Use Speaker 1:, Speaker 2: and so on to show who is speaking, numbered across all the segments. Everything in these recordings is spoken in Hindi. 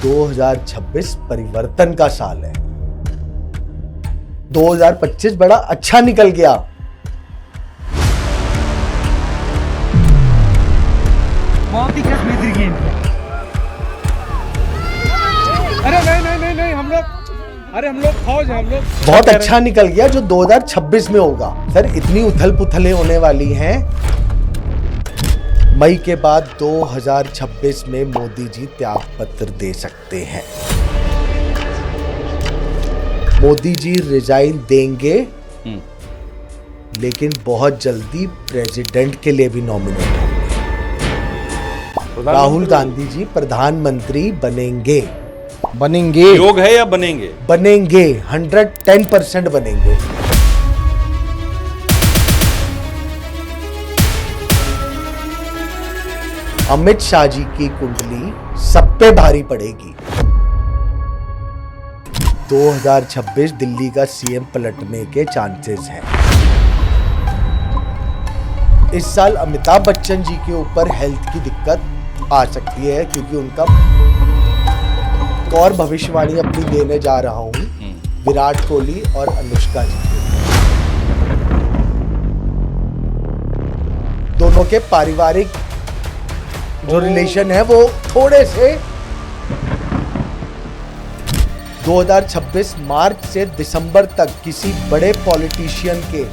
Speaker 1: 2026 परिवर्तन का साल है। 2025 बड़ा अच्छा निकल गया।
Speaker 2: बहुत ही कश्मीरी गेम किया। अरे नहीं हम लोग फौज हैं, हम लोग
Speaker 1: बहुत अच्छा निकल गया जो 2026 में होगा। सर इतनी उथल पुथलें होने वाली हैं। मई के बाद 2026 में मोदी जी त्याग पत्र दे सकते हैं। मोदी जी रिजाइन देंगे, लेकिन बहुत जल्दी प्रेसिडेंट के लिए भी नॉमिनेट होंगे। राहुल गांधी जी प्रधानमंत्री बनेंगे।
Speaker 3: योग है या बनेंगे?
Speaker 1: बनेंगे, 110% बनेंगे। अमित शाह जी की कुंडली सब पे भारी पड़ेगी। 2026 दिल्ली का सीएम पलटने के चांसेस हैं। इस साल अमिताभ बच्चन जी के ऊपर हेल्थ की दिक्कत आ सकती है, क्योंकि उनका और भविष्यवाणी अपनी देने जा रहा हूं विराट कोहली और अनुष्का जी के। दोनों के पारिवारिक जो रिलेशन है वो थोड़े से 2026 मार्च से दिसंबर तक किसी बड़े पॉलिटिशियन के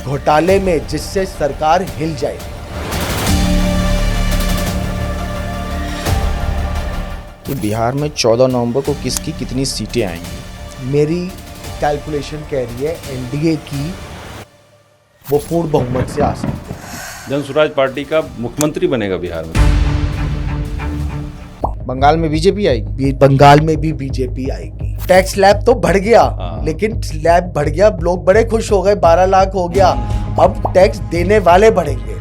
Speaker 1: घोटाले में जिससे सरकार हिल जाए।
Speaker 4: तो बिहार में 14 नवंबर को किसकी कितनी सीटें आएंगी?
Speaker 1: मेरी कैलकुलेशन कह रही है एनडीए की वो पूर्ण बहुमत से आ सकते हैं।
Speaker 3: जन स्वराज पार्टी का मुख्यमंत्री बनेगा बिहार में।
Speaker 4: बंगाल में बीजेपी आएगी।
Speaker 1: बंगाल में भी बीजेपी आएगी। टैक्स स्लैब तो बढ़ गया, लेकिन स्लैब बढ़ गया, लोग बड़े खुश हो गए, 12 लाख हो गया। अब टैक्स देने वाले बढ़ेंगे।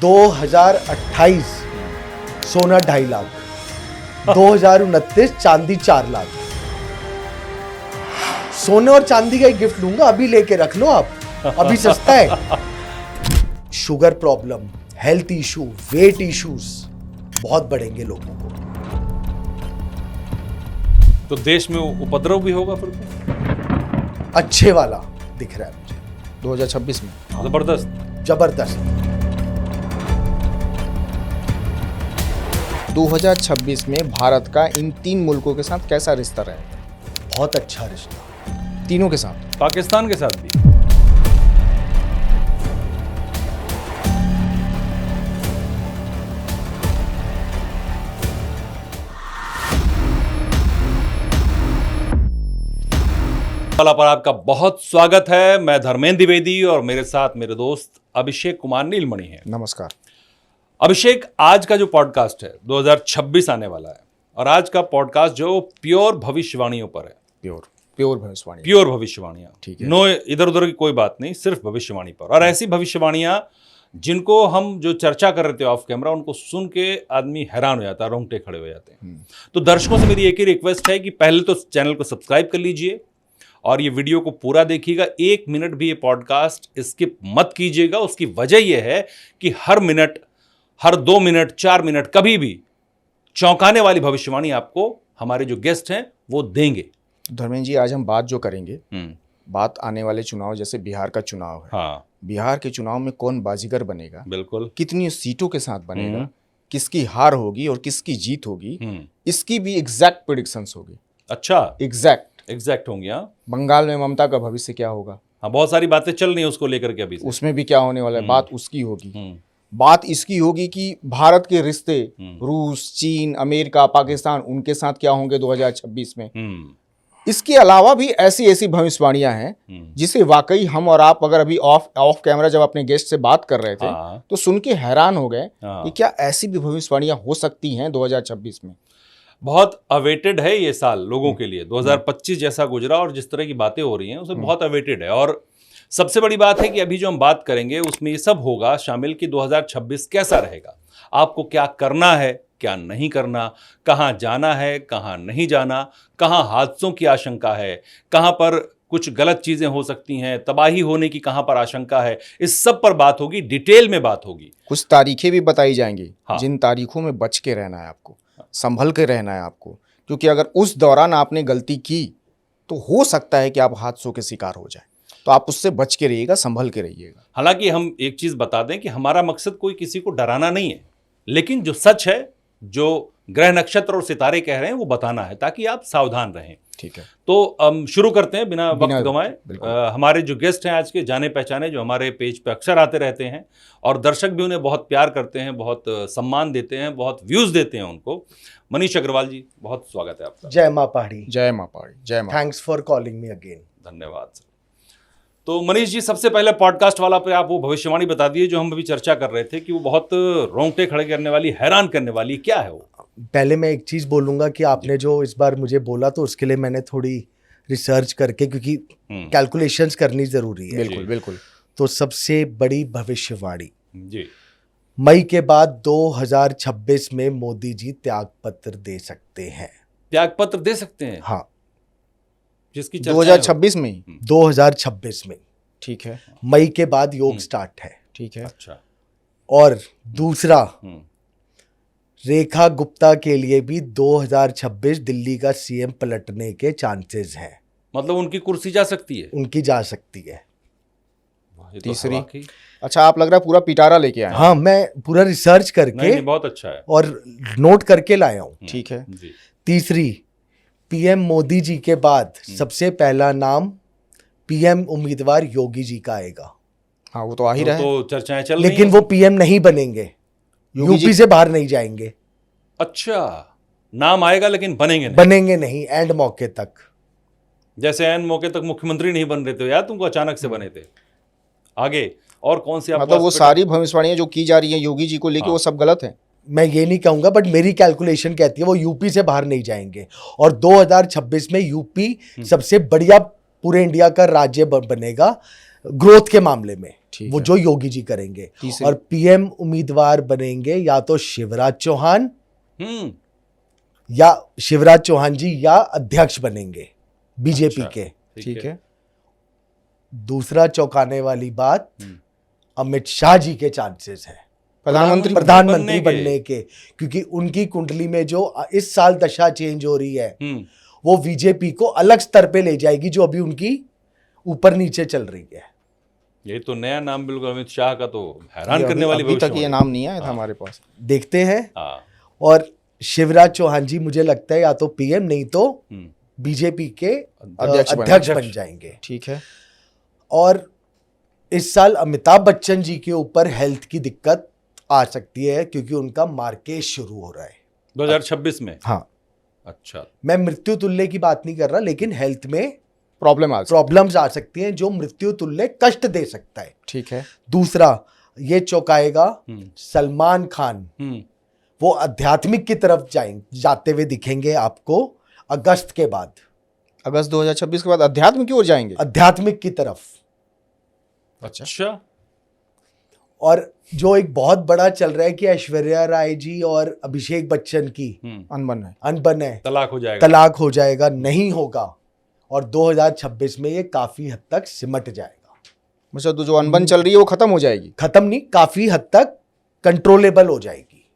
Speaker 1: 2028 सोना 2.5 लाख, 2029 चांदी 4 लाख। सोने और चांदी का एक गिफ्ट लूंगा, अभी लेके रख लो आप, अभी सस्ता है। Sugar problem, health issue, weight issues बहुत बढ़ेंगे लोगों को।
Speaker 3: तो देश में उपद्रव भी होगा फिर तो?
Speaker 1: अच्छे वाला दिख रहा है मुझे
Speaker 4: 2026 में।
Speaker 1: जबरदस्त।
Speaker 4: 2026 में भारत का इन 3 मुल्कों के साथ कैसा रिश्ता रहेगा?
Speaker 1: बहुत अच्छा रिश्ता।
Speaker 4: तीनों के साथ?
Speaker 3: पाकिस्तान के साथ भी। पर आपका बहुत स्वागत है। मैं धर्मेंद्र द्विवेदी और मेरे साथ मेरे दोस्त अभिषेक कुमार नीलमणि हैं।
Speaker 4: नमस्कार
Speaker 3: अभिषेक, आज का जो पॉडकास्ट है 2026 आने वाला है, और आज का पॉडकास्ट जो प्योर भविष्यवाणियों पर है।
Speaker 4: प्योर भविष्यवाणी।
Speaker 3: प्योर भविष्यवाणियां,
Speaker 4: ठीक है।
Speaker 3: नो इधर उधर की कोई बात नहीं, सिर्फ भविष्यवाणी पर। और ऐसी भविष्यवाणियां जिनको हम जो चर्चा कर रहे थे ऑफ कैमरा, उनको सुन के आदमी हैरान हो जाता है, रोंगटे खड़े हो जाते हैं। तो दर्शकों से मेरी एक ही रिक्वेस्ट है कि पहले तो चैनल को सब्सक्राइब कर लीजिए और ये वीडियो को पूरा देखिएगा। 1 मिनट भी ये पॉडकास्ट स्किप मत कीजिएगा। उसकी वजह यह है कि हर मिनट, हर 2 मिनट, 4 मिनट, कभी भी चौंकाने वाली भविष्यवाणी आपको हमारे जो गेस्ट हैं वो देंगे।
Speaker 4: धर्मेंद्र जी, आज हम बात जो करेंगे, बात आने वाले चुनाव, जैसे बिहार का चुनाव है।
Speaker 3: हाँ,
Speaker 4: बिहार के चुनाव में कौन बाजीगर बनेगा,
Speaker 3: बिल्कुल,
Speaker 4: कितनी सीटों के साथ बनेगा, किसकी हार होगी और किसकी जीत होगी, इसकी भी एग्जैक्ट प्रेडिक्शंस होगी।
Speaker 3: अच्छा, एग्जैक्ट होंगे। हाँ,
Speaker 4: बंगाल में ममता का भविष्य क्या होगा?
Speaker 3: हाँ, बहुत सारी बातें चल रही है उसको लेकर के अभी से।
Speaker 4: उसमें भी क्या होने वाला है, बात उसकी होगी। बात इसकी होगी कि भारत के रिश्ते रूस, चीन, अमेरिका, पाकिस्तान, उनके साथ क्या होंगे 2026 में। इसके अलावा भी ऐसी ऐसी भविष्यवाणियां हैं जिसे वाकई हम और आप अगर अभी ऑफ कैमरा जब अपने गेस्ट से बात कर रहे थे तो सुन के हैरान हो गए कि क्या ऐसी भी भविष्यवाणियां हो सकती हैं 2026 में।
Speaker 3: बहुत अवेटेड है ये साल लोगों के लिए। 2025 जैसा गुजरा और जिस तरह की बातें हो रही हैं उसे बहुत अवेटेड है। और सबसे बड़ी बात है कि अभी जो हम बात करेंगे उसमें ये सब होगा शामिल कि 2026 कैसा रहेगा, आपको क्या करना है, क्या नहीं करना, कहाँ जाना है, कहाँ नहीं जाना, कहाँ हादसों की आशंका है, कहाँ पर कुछ गलत चीज़ें हो सकती हैं, तबाही होने की कहाँ पर आशंका है, इस सब पर बात होगी, डिटेल में बात होगी।
Speaker 4: कुछ तारीखें भी बताई जाएंगी।
Speaker 3: हाँ।
Speaker 4: जिन तारीखों में बच के रहना है आपको, संभल के रहना है आपको, क्योंकि अगर उस दौरान आपने गलती की तो हो सकता है कि आप हादसों के शिकार हो जाए। तो आप उससे बच के रहिएगा, संभल के रहिएगा।
Speaker 3: हालांकि हम एक चीज बता दें कि हमारा मकसद कोई किसी को डराना नहीं है, लेकिन जो सच है, जो ग्रह नक्षत्र और सितारे कह रहे हैं, वो बताना है ताकि आप सावधान रहें।
Speaker 4: ठीक है,
Speaker 3: तो हम शुरू करते हैं बिना वक्त
Speaker 4: बिना-
Speaker 3: गंवाए। हमारे जो गेस्ट हैं आज के, जाने पहचाने, जो हमारे पेज पे अक्सर आते रहते हैं और दर्शक भी उन्हें बहुत प्यार करते हैं, बहुत सम्मान देते हैं, बहुत व्यूज देते हैं उनको। मनीष अग्रवाल जी, बहुत स्वागत है आपका।
Speaker 1: जय माँ पहाड़ी।
Speaker 4: जय माँ पहाड़ी, जय माँ।
Speaker 1: Thanks for calling me again.
Speaker 3: धन्यवाद सर। तो मनीष जी, सबसे पहले पॉडकास्ट वाला पे आप वो भविष्यवाणी बता दिए जो हम अभी चर्चा कर रहे थे कि वो बहुत रोंगटे खड़े करने वाली, हैरान करने वाली, क्या है वो?
Speaker 1: पहले मैं एक चीज बोलूंगा कि आपने जो इस बार मुझे बोला तो उसके लिए मैंने थोड़ी रिसर्च करके, क्योंकि कैलकुलेशंस करनी जरूरी है।
Speaker 4: बिल्कुल बिल्कुल।
Speaker 1: तो सबसे बड़ी भविष्यवाणी,
Speaker 3: जी,
Speaker 1: मई के बाद 2026 में मोदी जी त्यागपत्र दे सकते हैं।
Speaker 3: त्यागपत्र दे सकते हैं?
Speaker 1: हाँ,
Speaker 3: जिसकी चर्चा
Speaker 4: 2026 में ही?
Speaker 1: 2026 में।
Speaker 4: ठीक है,
Speaker 1: मई के बाद योग स्टार्ट है।
Speaker 4: ठीक है।
Speaker 3: अच्छा।
Speaker 1: और दूसरा,
Speaker 3: हम्म,
Speaker 1: रेखा गुप्ता के लिए भी 2026 दिल्ली का सीएम पलटने के चांसेस हैं।
Speaker 3: मतलब उनकी कुर्सी जा सकती है?
Speaker 1: उनकी जा सकती है।
Speaker 3: वाह, ये तो
Speaker 4: तीसरी?
Speaker 3: है वाकई।
Speaker 4: अच्छा, आप लग रहा है पूरा पिटारा लेके आए हैं।
Speaker 1: हाँ, मैं पूरा रिसर्च
Speaker 3: नहीं,
Speaker 1: करके
Speaker 3: नहीं, बहुत अच्छा है।
Speaker 1: और नोट करके लाया हूं।
Speaker 4: ठीक है।
Speaker 3: जी।
Speaker 1: तीसरी, पीएम मोदी जी के बाद सबसे पहला नाम पीएम उम्मीदवार योगी जी का आएगा।
Speaker 4: हाँ, वो तो आ ही रहा है।
Speaker 3: तो चर्चाएं चल रही
Speaker 1: लेकिन
Speaker 3: हैं।
Speaker 1: वो पीएम नहीं बनेंगे,
Speaker 4: योगी जी-
Speaker 1: यूपी से बाहर नहीं जाएंगे।
Speaker 3: अच्छा, नाम आएगा लेकिन बनेंगे नहीं।
Speaker 1: बनेंगे नहीं एंड मौके तक।
Speaker 3: जैसे एन मौके तक मुख्यमंत्री नहीं बन रहे थे यार, तुमको अचानक से बने थे। आगे और कौन सी
Speaker 4: मतलब वो सारी भविष्यवाणियां जो की जा रही हैं योगी जी को लेके, वो सब गलत है।
Speaker 1: मैं ये नहीं कहूंगा, बट मेरी कैलकुलेशन कहती है वो यूपी से बाहर नहीं जाएंगे। और 2026 में यूपी सबसे बढ़िया पूरे इंडिया का राज्य बनेगा ग्रोथ के मामले में।
Speaker 4: ठीक
Speaker 1: वो
Speaker 4: है।
Speaker 1: जो योगी जी करेंगे।
Speaker 4: तीसरी?
Speaker 1: और पीएम उम्मीदवार बनेंगे या तो शिवराज चौहान,
Speaker 3: हम्म,
Speaker 1: या शिवराज चौहान जी या अध्यक्ष बनेंगे बीजेपी
Speaker 3: अच्छा,
Speaker 1: के।
Speaker 4: ठीक है।
Speaker 1: दूसरा चौंकाने वाली बात, अमित शाह जी के चांसेस है
Speaker 4: प्रधानमंत्री
Speaker 1: प्रधानमंत्री बनने के, क्योंकि उनकी कुंडली में जो इस साल दशा चेंज हो रही है वो बीजेपी को अलग स्तर पे ले जाएगी, जो अभी उनकी ऊपर नीचे चल रही है।
Speaker 3: ये तो नया नाम बिल्कुल अमित शाह का, तो हैरान करने वाली
Speaker 4: अभी तक ये
Speaker 3: भविष्यवाणी।
Speaker 4: नाम नहीं आया था हमारे पास।
Speaker 1: देखते हैं।
Speaker 3: हाँ।
Speaker 1: और शिवराज चौहान जी मुझे लगता है या तो पीएम नहीं तो बीजेपी के
Speaker 4: अध्यक्ष
Speaker 1: अध्यक्ष बन जाएंगे।
Speaker 4: ठीक है।
Speaker 1: और इस साल अमिताभ बच्चन जी के ऊपर हेल्थ की दिक्कत आ सकती है, क्योंकि उनका मार्केज शुरू हो रहा है
Speaker 3: 2026 में।
Speaker 1: हाँ,
Speaker 3: अच्छा।
Speaker 1: मैं मृत्यु तुल्य की बात नहीं कर रहा, लेकिन हेल्थ में
Speaker 4: प्रॉब्लम्स
Speaker 1: आ सकती हैं जो मृत्यु तुल्य कष्ट दे सकता है।
Speaker 4: ठीक है।
Speaker 1: दूसरा, ये चौंकाएगा, सलमान खान वो आध्यात्मिक की तरफ जाते हुए दिखेंगे आपको अगस्त के बाद।
Speaker 4: अगस्त 2026 के बाद अध्यात्म की ओर जाएंगे?
Speaker 1: आध्यात्मिक की तरफ।
Speaker 3: अच्छा।
Speaker 1: और जो एक बहुत बड़ा चल रहा है कि ऐश्वर्या राय जी और अभिषेक बच्चन की अनबन है, तलाक हो जाएगा, नहीं होगा। और 2026 में ये काफी हद तक सिमट जाएगा।
Speaker 4: मतलब जो अनबन चल रही है वो खत्म हो जाएगी?
Speaker 1: खत्म नहीं, काफी हद तक कंट्रोलेबल हो जाएगी।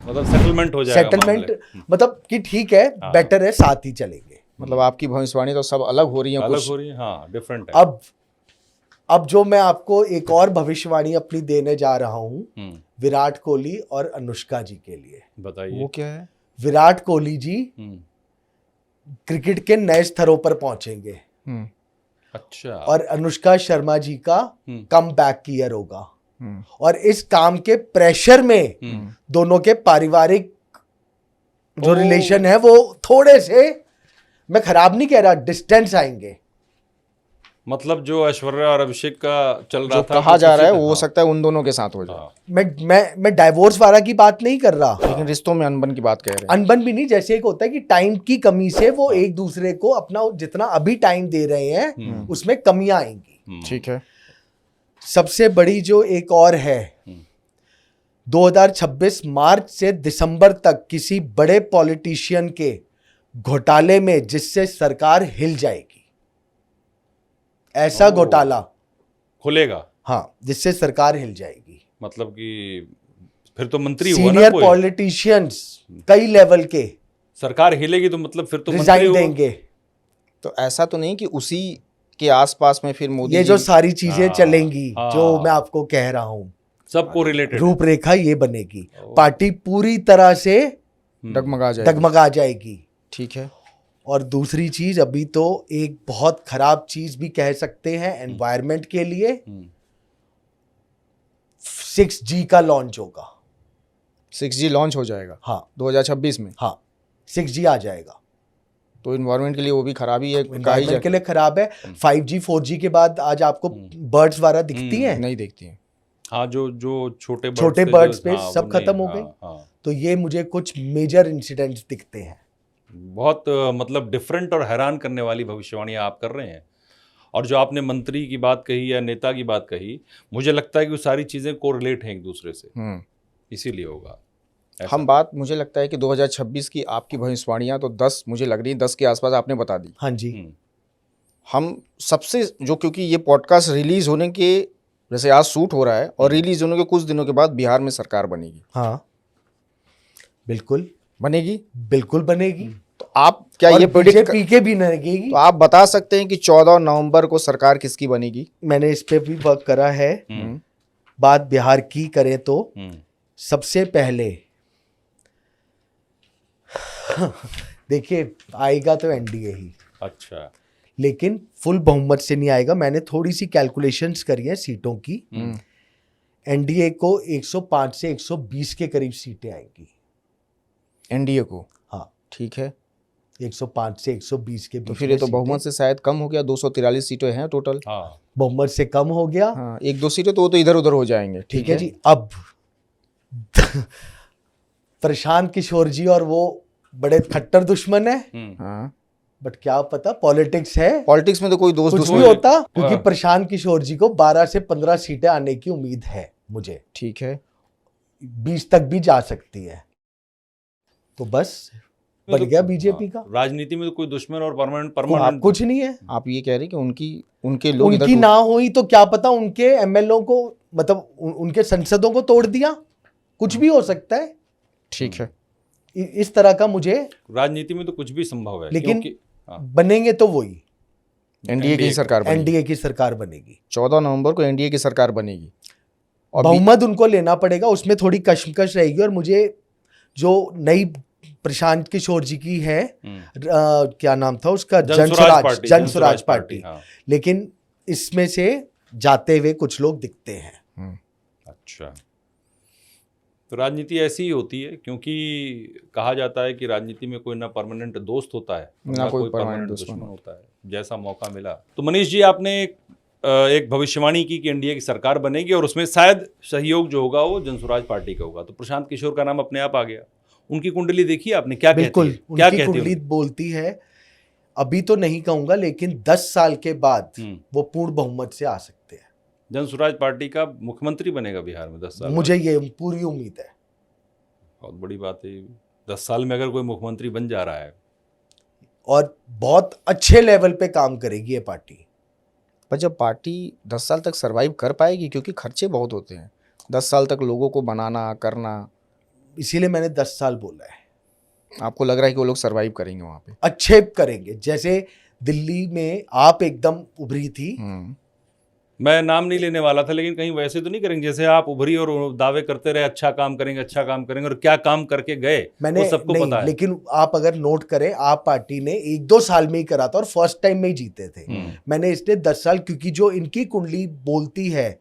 Speaker 3: मतलब सेटलमेंट हो जाएगा।
Speaker 1: सेटलमेंट मतलब कि ठीक है, बेटर है, साथ ही चलेंगे।
Speaker 4: मतलब आपकी भविष्यवाणी तो सब अलग हो रही है,
Speaker 3: अलग हो रही है। हाँ, डिफरेंट है।
Speaker 1: अब जो मैं आपको एक और भविष्यवाणी अपनी देने जा रहा हूं विराट कोहली और अनुष्का जी के लिए।
Speaker 3: बताइए।
Speaker 4: वो क्या है?
Speaker 1: विराट कोहली जी क्रिकेट के नए स्तरों पर पहुंचेंगे।
Speaker 3: अच्छा।
Speaker 1: और अनुष्का शर्मा जी का कम बैक ईयर होगा। और इस काम के प्रेशर में दोनों के पारिवारिक जो रिलेशन है वो थोड़े से, मैं खराब नहीं कह रहा, डिस्टेंस आएंगे।
Speaker 3: मतलब जो ऐश्वर्या और अभिषेक का चल रहा था,
Speaker 4: कहा जा रहा है वो हो सकता है उन दोनों के साथ हो जाए।
Speaker 1: मैं डाइवोर्स वाला की बात नहीं कर रहा,
Speaker 4: लेकिन रिश्तों में अनबन की बात कह रहे हैं।
Speaker 1: अनबन भी नहीं, जैसे एक होता है कि टाइम की कमी से वो एक दूसरे को अपना जितना अभी टाइम दे रहे हैं उसमें कमियां आएंगी।
Speaker 4: ठीक है।
Speaker 1: सबसे बड़ी जो एक और है, 2026 मार्च से दिसंबर तक किसी बड़े पॉलिटिशियन के घोटाले में जिससे सरकार हिल जाएगी, ऐसा घोटाला
Speaker 3: खुलेगा।
Speaker 1: हाँ, जिससे सरकार हिल जाएगी।
Speaker 3: मतलब कि फिर तो मंत्री हुआ ना
Speaker 1: सीनियर
Speaker 3: कोई।
Speaker 1: पॉलिटिशियंस कई लेवल के
Speaker 3: सरकार हिलेगी तो मतलब फिर तो मंत्री
Speaker 1: रिजाइन
Speaker 3: हो-
Speaker 1: देंगे।
Speaker 4: तो ऐसा तो नहीं कि उसी के आसपास में फिर मोदी
Speaker 1: ये
Speaker 4: जी
Speaker 1: जो सारी चीजें
Speaker 3: हाँ,
Speaker 1: चलेंगी,
Speaker 3: हाँ।
Speaker 1: जो मैं आपको कह रहा हूँ,
Speaker 3: सबको रिलेटेड
Speaker 1: रूपरेखा ये बनेगी,
Speaker 3: ओ।
Speaker 1: पार्टी पूरी तरह से
Speaker 4: डगमगा जाएगी।
Speaker 1: डगमगा जाएगी।
Speaker 4: ठीक है।
Speaker 1: और दूसरी चीज, अभी तो एक बहुत खराब चीज भी कह सकते हैं एनवायरनमेंट के लिए, 6G का लॉन्च होगा।
Speaker 4: 6G लॉन्च हो जाएगा
Speaker 1: हाँ
Speaker 4: 2026 में।
Speaker 1: हाँ 6G आ जाएगा।
Speaker 4: तो इन्वायरमेंट के लिए वो भी खराबी है, कहा ही
Speaker 1: एनवायरनमेंट के लिए खराब है। 5G 4G के बाद आज आपको बर्ड्स वगैरह दिखती हैं,
Speaker 4: नहीं देखती है।
Speaker 3: हाँ, जो छोटे
Speaker 1: छोटे
Speaker 3: birds
Speaker 1: बर्ड्स
Speaker 3: थे
Speaker 1: पे
Speaker 3: जो- हाँ,
Speaker 1: सब
Speaker 3: वो नहीं-
Speaker 1: खत्म हो
Speaker 3: हाँ,
Speaker 1: गई।
Speaker 3: हाँ।
Speaker 1: तो ये मुझे कुछ मेजर इंसिडेंट्स दिखते हैं।
Speaker 3: बहुत मतलब डिफरेंट और हैरान करने वाली भविष्यवाणियां आप कर रहे हैं। और जो आपने मंत्री की बात कही या नेता की बात कही, मुझे लगता है कि वो सारी चीज़ें कोरिलेट हैं एक दूसरे से, इसीलिए होगा ऐसा।
Speaker 4: हम बात, मुझे लगता है कि 2026 की आपकी भविष्यवाणियां तो 10 मुझे लग रही है, 10 के आसपास आपने बता दी।
Speaker 1: हाँ जी।
Speaker 4: हम सबसे जो, क्योंकि ये पॉडकास्ट रिलीज होने के, जैसे आज शूट हो रहा है और रिलीज होने के कुछ दिनों के बाद बिहार में सरकार बनेगी।
Speaker 1: हाँ बिल्कुल
Speaker 4: बनेगी।
Speaker 1: बिल्कुल बनेगी।
Speaker 4: तो आप क्या
Speaker 1: और
Speaker 4: ये प्रेडिक्ट
Speaker 1: बीजेपी के भी लगेगी।
Speaker 4: तो आप बता सकते हैं कि 14 नवंबर को सरकार किसकी बनेगी?
Speaker 1: मैंने इस पे भी वर्क करा है। बात बिहार की करें तो सबसे पहले देखिए, आएगा तो एनडीए ही,
Speaker 3: अच्छा।
Speaker 1: लेकिन फुल बहुमत से नहीं आएगा। मैंने थोड़ी सी कैलकुलेशंस करी है सीटों की। एनडीए को 105 से 120 के करीब सीटें आएंगी।
Speaker 4: एनडीए को?
Speaker 1: हाँ
Speaker 4: ठीक है।
Speaker 1: 105 से 120 के
Speaker 4: तो
Speaker 1: बीच
Speaker 4: फिर ये
Speaker 1: में
Speaker 4: तो
Speaker 1: सीटें।
Speaker 4: बहुमत से शायद कम हो गया, 243 सीटें हैं टोटल।
Speaker 3: हाँ,
Speaker 1: बहुमत से कम हो गया।
Speaker 4: हाँ, एक दो सीटें तो वो तो इधर उधर हो जाएंगे।
Speaker 1: ठीक है जी। अब प्रशांत किशोर जी और वो बड़े खट्टर दुश्मन है,
Speaker 4: हाँ,
Speaker 1: बट क्या पता, पॉलिटिक्स है,
Speaker 4: पॉलिटिक्स में तो कोई दोस्त
Speaker 1: कुछ भी
Speaker 4: दुश्मन।
Speaker 1: होता। क्योंकि
Speaker 3: हाँ।
Speaker 1: प्रशांत किशोर जी को 12 से 15 सीटें आने की उम्मीद है मुझे।
Speaker 4: ठीक है।
Speaker 1: 20 तक भी जा सकती है। तो बस बन गया बीजेपी का।
Speaker 3: राजनीति में तो कोई दुश्मन और
Speaker 1: आप
Speaker 3: परमानेंट
Speaker 1: कुछ नहीं है।
Speaker 4: आप ये कह रहे हैं कि उनके लोग इधर
Speaker 1: उनकी ना हुई तो क्या पता उनके एमएलओ को, मतलब उनके संसदों को तोड़ दिया, कुछ भी हो सकता है।
Speaker 4: ठीक है।
Speaker 1: इस तरह का मुझे,
Speaker 3: राजनीति में तो कुछ भी संभव है,
Speaker 1: लेकिन
Speaker 3: क्योंकि हाँ,
Speaker 1: बनेंगे तो वही
Speaker 4: एनडीए की सरकार बनेगी।
Speaker 1: एनडीए की सरकार बनेगी।
Speaker 4: 14 नवंबर को एनडीए की सरकार बनेगी और
Speaker 1: बहुमत उनको लेना पड़ेगा, उसमें थोड़ी कशमकश रहेगी। और मुझे जो नई प्रशांत किशोर जी की है, क्या नाम था उसका, जनसुराज पार्टी।
Speaker 3: हाँ।
Speaker 1: लेकिन इसमें से जाते हुए कुछ लोग दिखते हैं।
Speaker 3: अच्छा, तो राजनीति ऐसी ही होती है, क्योंकि कहा जाता है कि राजनीति में कोई ना परमानेंट दोस्त होता है
Speaker 4: ना कोई
Speaker 3: परमानेंट
Speaker 4: परमानेंट
Speaker 3: दुश्मन होता है। जैसा मौका मिला। तो मनीष जी, आपने एक भविष्यवाणी की कि एनडीए की सरकार बनेगी और उसमें शायद सहयोग जो होगा वो जनसुराज पार्टी का होगा। तो प्रशांत किशोर का नाम अपने आप आ गया। उनकी कुंडली देखी आपने, क्या
Speaker 1: बिल्कुल,
Speaker 3: कहती है? क्या
Speaker 1: उनकी
Speaker 3: कहती है
Speaker 1: कुंडली बोलती है, अभी तो नहीं कहूंगा, लेकिन 10 साल के बाद वो पूर्ण बहुमत से आ सकते हैं।
Speaker 3: जनसुराज पार्टी का मुख्यमंत्री बनेगा बिहार में 10 साल
Speaker 1: मुझे ये पूरी उम्मीद है।
Speaker 3: बहुत बड़ी बात है। 10 साल में अगर कोई मुख्यमंत्री बन जा रहा है,
Speaker 1: और बहुत अच्छे लेवल पे काम करेगी ये पार्टी।
Speaker 4: पर जब पार्टी 10 साल तक सरवाइव कर पाएगी, क्योंकि खर्चे बहुत होते हैं 10 साल तक लोगों को बनाना करना,
Speaker 1: इसीलिए मैंने 10 साल बोला है।
Speaker 4: आपको लग रहा है कि वो लोग सरवाइव करेंगे वहाँ पे?
Speaker 1: अच्छे करेंगे। जैसे दिल्ली में आप एकदम उभरी थी,
Speaker 3: मैं नाम नहीं लेने वाला था, लेकिन कहीं वैसे तो नहीं करेंगे जैसे आप उभरी और दावे करते रहे अच्छा काम करेंगे, अच्छा काम करेंगे, और क्या काम करके गए
Speaker 1: मैंने
Speaker 3: वो सबको
Speaker 1: नहीं,
Speaker 3: पता है।
Speaker 1: लेकिन आप अगर नोट करें, आप पार्टी ने 1-2 साल में ही करा था और फर्स्ट टाइम में ही जीते थे। मैंने इसलिए 10 साल, क्योंकि जो इनकी कुंडली बोलती है,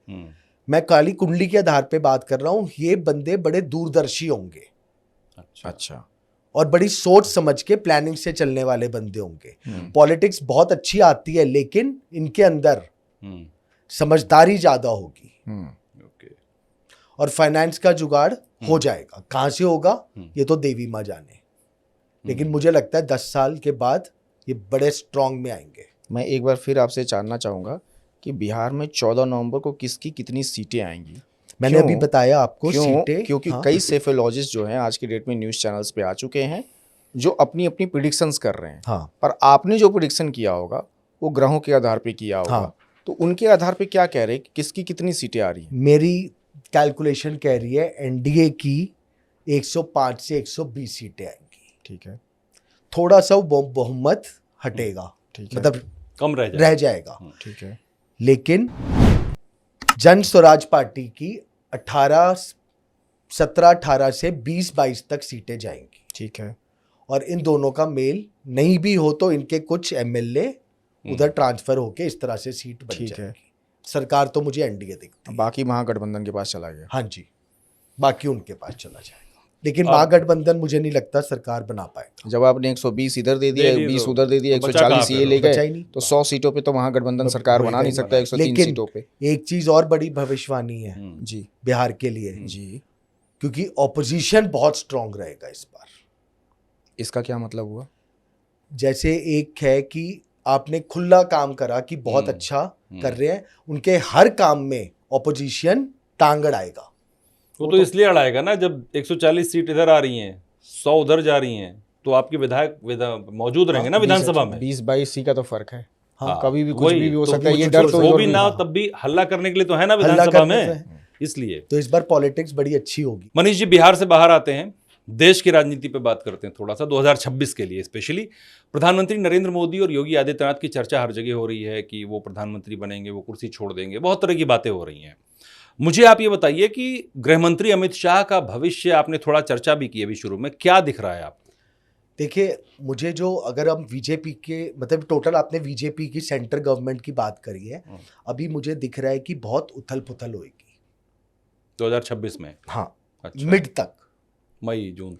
Speaker 1: मैं काली कुंडली के आधार पे बात कर रहा हूं, ये बंदे बड़े दूरदर्शी होंगे।
Speaker 4: अच्छा।
Speaker 1: और बड़ी सोच समझ के प्लानिंग से चलने वाले बंदे होंगे। पॉलिटिक्स बहुत अच्छी आती है, लेकिन इनके अंदर समझदारी ज्यादा होगी।
Speaker 3: ओके।
Speaker 1: और फाइनेंस का जुगाड़ हो जाएगा। कहां से होगा ये तो देवी माँ जाने, लेकिन मुझे लगता है 10 साल के बाद ये बड़े स्ट्रांग में आएंगे।
Speaker 4: मैं एक बार फिर आपसे जानना चाहूँगा कि बिहार में 14 नवंबर को किसकी कितनी सीटें आएंगी?
Speaker 1: मैंने अभी बताया आपको सीटें,
Speaker 4: क्योंकि
Speaker 1: हाँ।
Speaker 4: कई सेफोलॉजिस्ट जो हैं आज की डेट में न्यूज़ चैनल्स पे आ चुके हैं जो अपनी अपनी प्रिडिक्शंस कर रहे हैं।
Speaker 1: हाँ।
Speaker 4: पर आपने जो प्रिडिक्शन किया होगा वो ग्रहों के आधार पे किया होगा।
Speaker 1: हाँ।
Speaker 4: तो उनके आधार पे क्या कह रहे हैं कि किसकी कितनी सीटें आ रही हैं?
Speaker 1: मेरी कैलकुलेशन कह रही है एनडीए की 105 से 120 सीटें आएंगी।
Speaker 4: ठीक है।
Speaker 1: थोड़ा सा बहुमत हटेगा,
Speaker 4: ठीक है।
Speaker 1: मतलब
Speaker 3: कम रह जाए।
Speaker 1: रह जाएगा।
Speaker 4: ठीक है।
Speaker 1: लेकिन जन स्वराज पार्टी की 17-18 से 20-22 तक सीटें जाएंगी।
Speaker 4: ठीक है।
Speaker 1: और इन दोनों का मेल नहीं भी हो तो इनके कुछ एमएलए उधर ट्रांसफर होके इस तरह से सीट बन
Speaker 4: ठीक है।
Speaker 1: जाएगी। सरकार तो मुझे एनडीए दिखती है।
Speaker 4: बाकी महागठबंधन के पास चला गया।
Speaker 1: हाँ जी, बाकी उनके पास चला जाएगा। लेकिन महागठबंधन मुझे नहीं लगता सरकार बना पाएगा।
Speaker 4: जब आपने 120 इधर दे दिया, 20 उधर दे दिया,
Speaker 3: तो बचा कहाँ
Speaker 4: 140 ये
Speaker 3: पे?
Speaker 4: ले
Speaker 1: बचा
Speaker 4: गए,
Speaker 1: ही नहीं।
Speaker 4: तो 100 सीटों पे तो महागठबंधन सरकार बना नहीं सकता, 103
Speaker 1: लेकिन
Speaker 4: सीटों पे।
Speaker 1: एक चीज और बड़ी भविष्यवाणी है
Speaker 4: जी
Speaker 1: बिहार के लिए,
Speaker 4: जी।
Speaker 1: क्योंकि ऑपोजिशन बहुत स्ट्रांग रहेगा इस बार।
Speaker 4: इसका क्या मतलब हुआ?
Speaker 1: जैसे एक है कि आपने खुला काम करा कि बहुत अच्छा कर रहे हैं, उनके हर काम में ऑपोजिशन टांग अड़ाएगा।
Speaker 3: वो तो इसलिए अड़ाएगा ना, जब 140 सीट इधर आ रही हैं, 100 उधर जा रही हैं, तो आपके विधायक मौजूद रहेंगे ना विधानसभा में।
Speaker 4: 20-22 का तो फर्क है।
Speaker 3: हाँ,
Speaker 4: कभी भी कुछ
Speaker 3: वही,
Speaker 4: भी हो
Speaker 3: तो
Speaker 4: सकता है, ये
Speaker 1: कुछ
Speaker 4: डर
Speaker 1: हो
Speaker 4: तो
Speaker 3: वो
Speaker 4: इधर
Speaker 3: भी
Speaker 4: भी
Speaker 3: ना
Speaker 4: है।
Speaker 3: तब भी हल्ला करने के लिए तो है ना
Speaker 1: हल्ला
Speaker 3: विधानसभा
Speaker 1: करने
Speaker 3: में,
Speaker 1: तो है।
Speaker 3: इसलिए।
Speaker 1: तो इस बार पॉलिटिक्स बड़ी अच्छी होगी।
Speaker 3: मनीष जी, बिहार से बाहर आते हैं, देश की राजनीति पे बात करते हैं थोड़ा सा। 2026 के लिए स्पेशली प्रधानमंत्री नरेंद्र मोदी और योगी आदित्यनाथ की चर्चा हर जगह हो रही है कि वो प्रधानमंत्री बनेंगे, वो कुर्सी छोड़ देंगे, बहुत तरह की बातें हो रही हैं। मुझे आप ये बताइए कि गृहमंत्री अमित शाह का भविष्य, आपने थोड़ा चर्चा भी की अभी शुरू में, क्या दिख रहा है आपको?
Speaker 1: देखिए, मुझे जो, अगर हम बीजेपी के, मतलब टोटल आपने बीजेपी की सेंटर गवर्नमेंट की बात करी है, अभी मुझे दिख रहा है कि बहुत उथल पुथल होगी
Speaker 3: 2026 में।
Speaker 1: हाँ,
Speaker 3: अच्छा।
Speaker 1: मिड तक,
Speaker 3: मई जून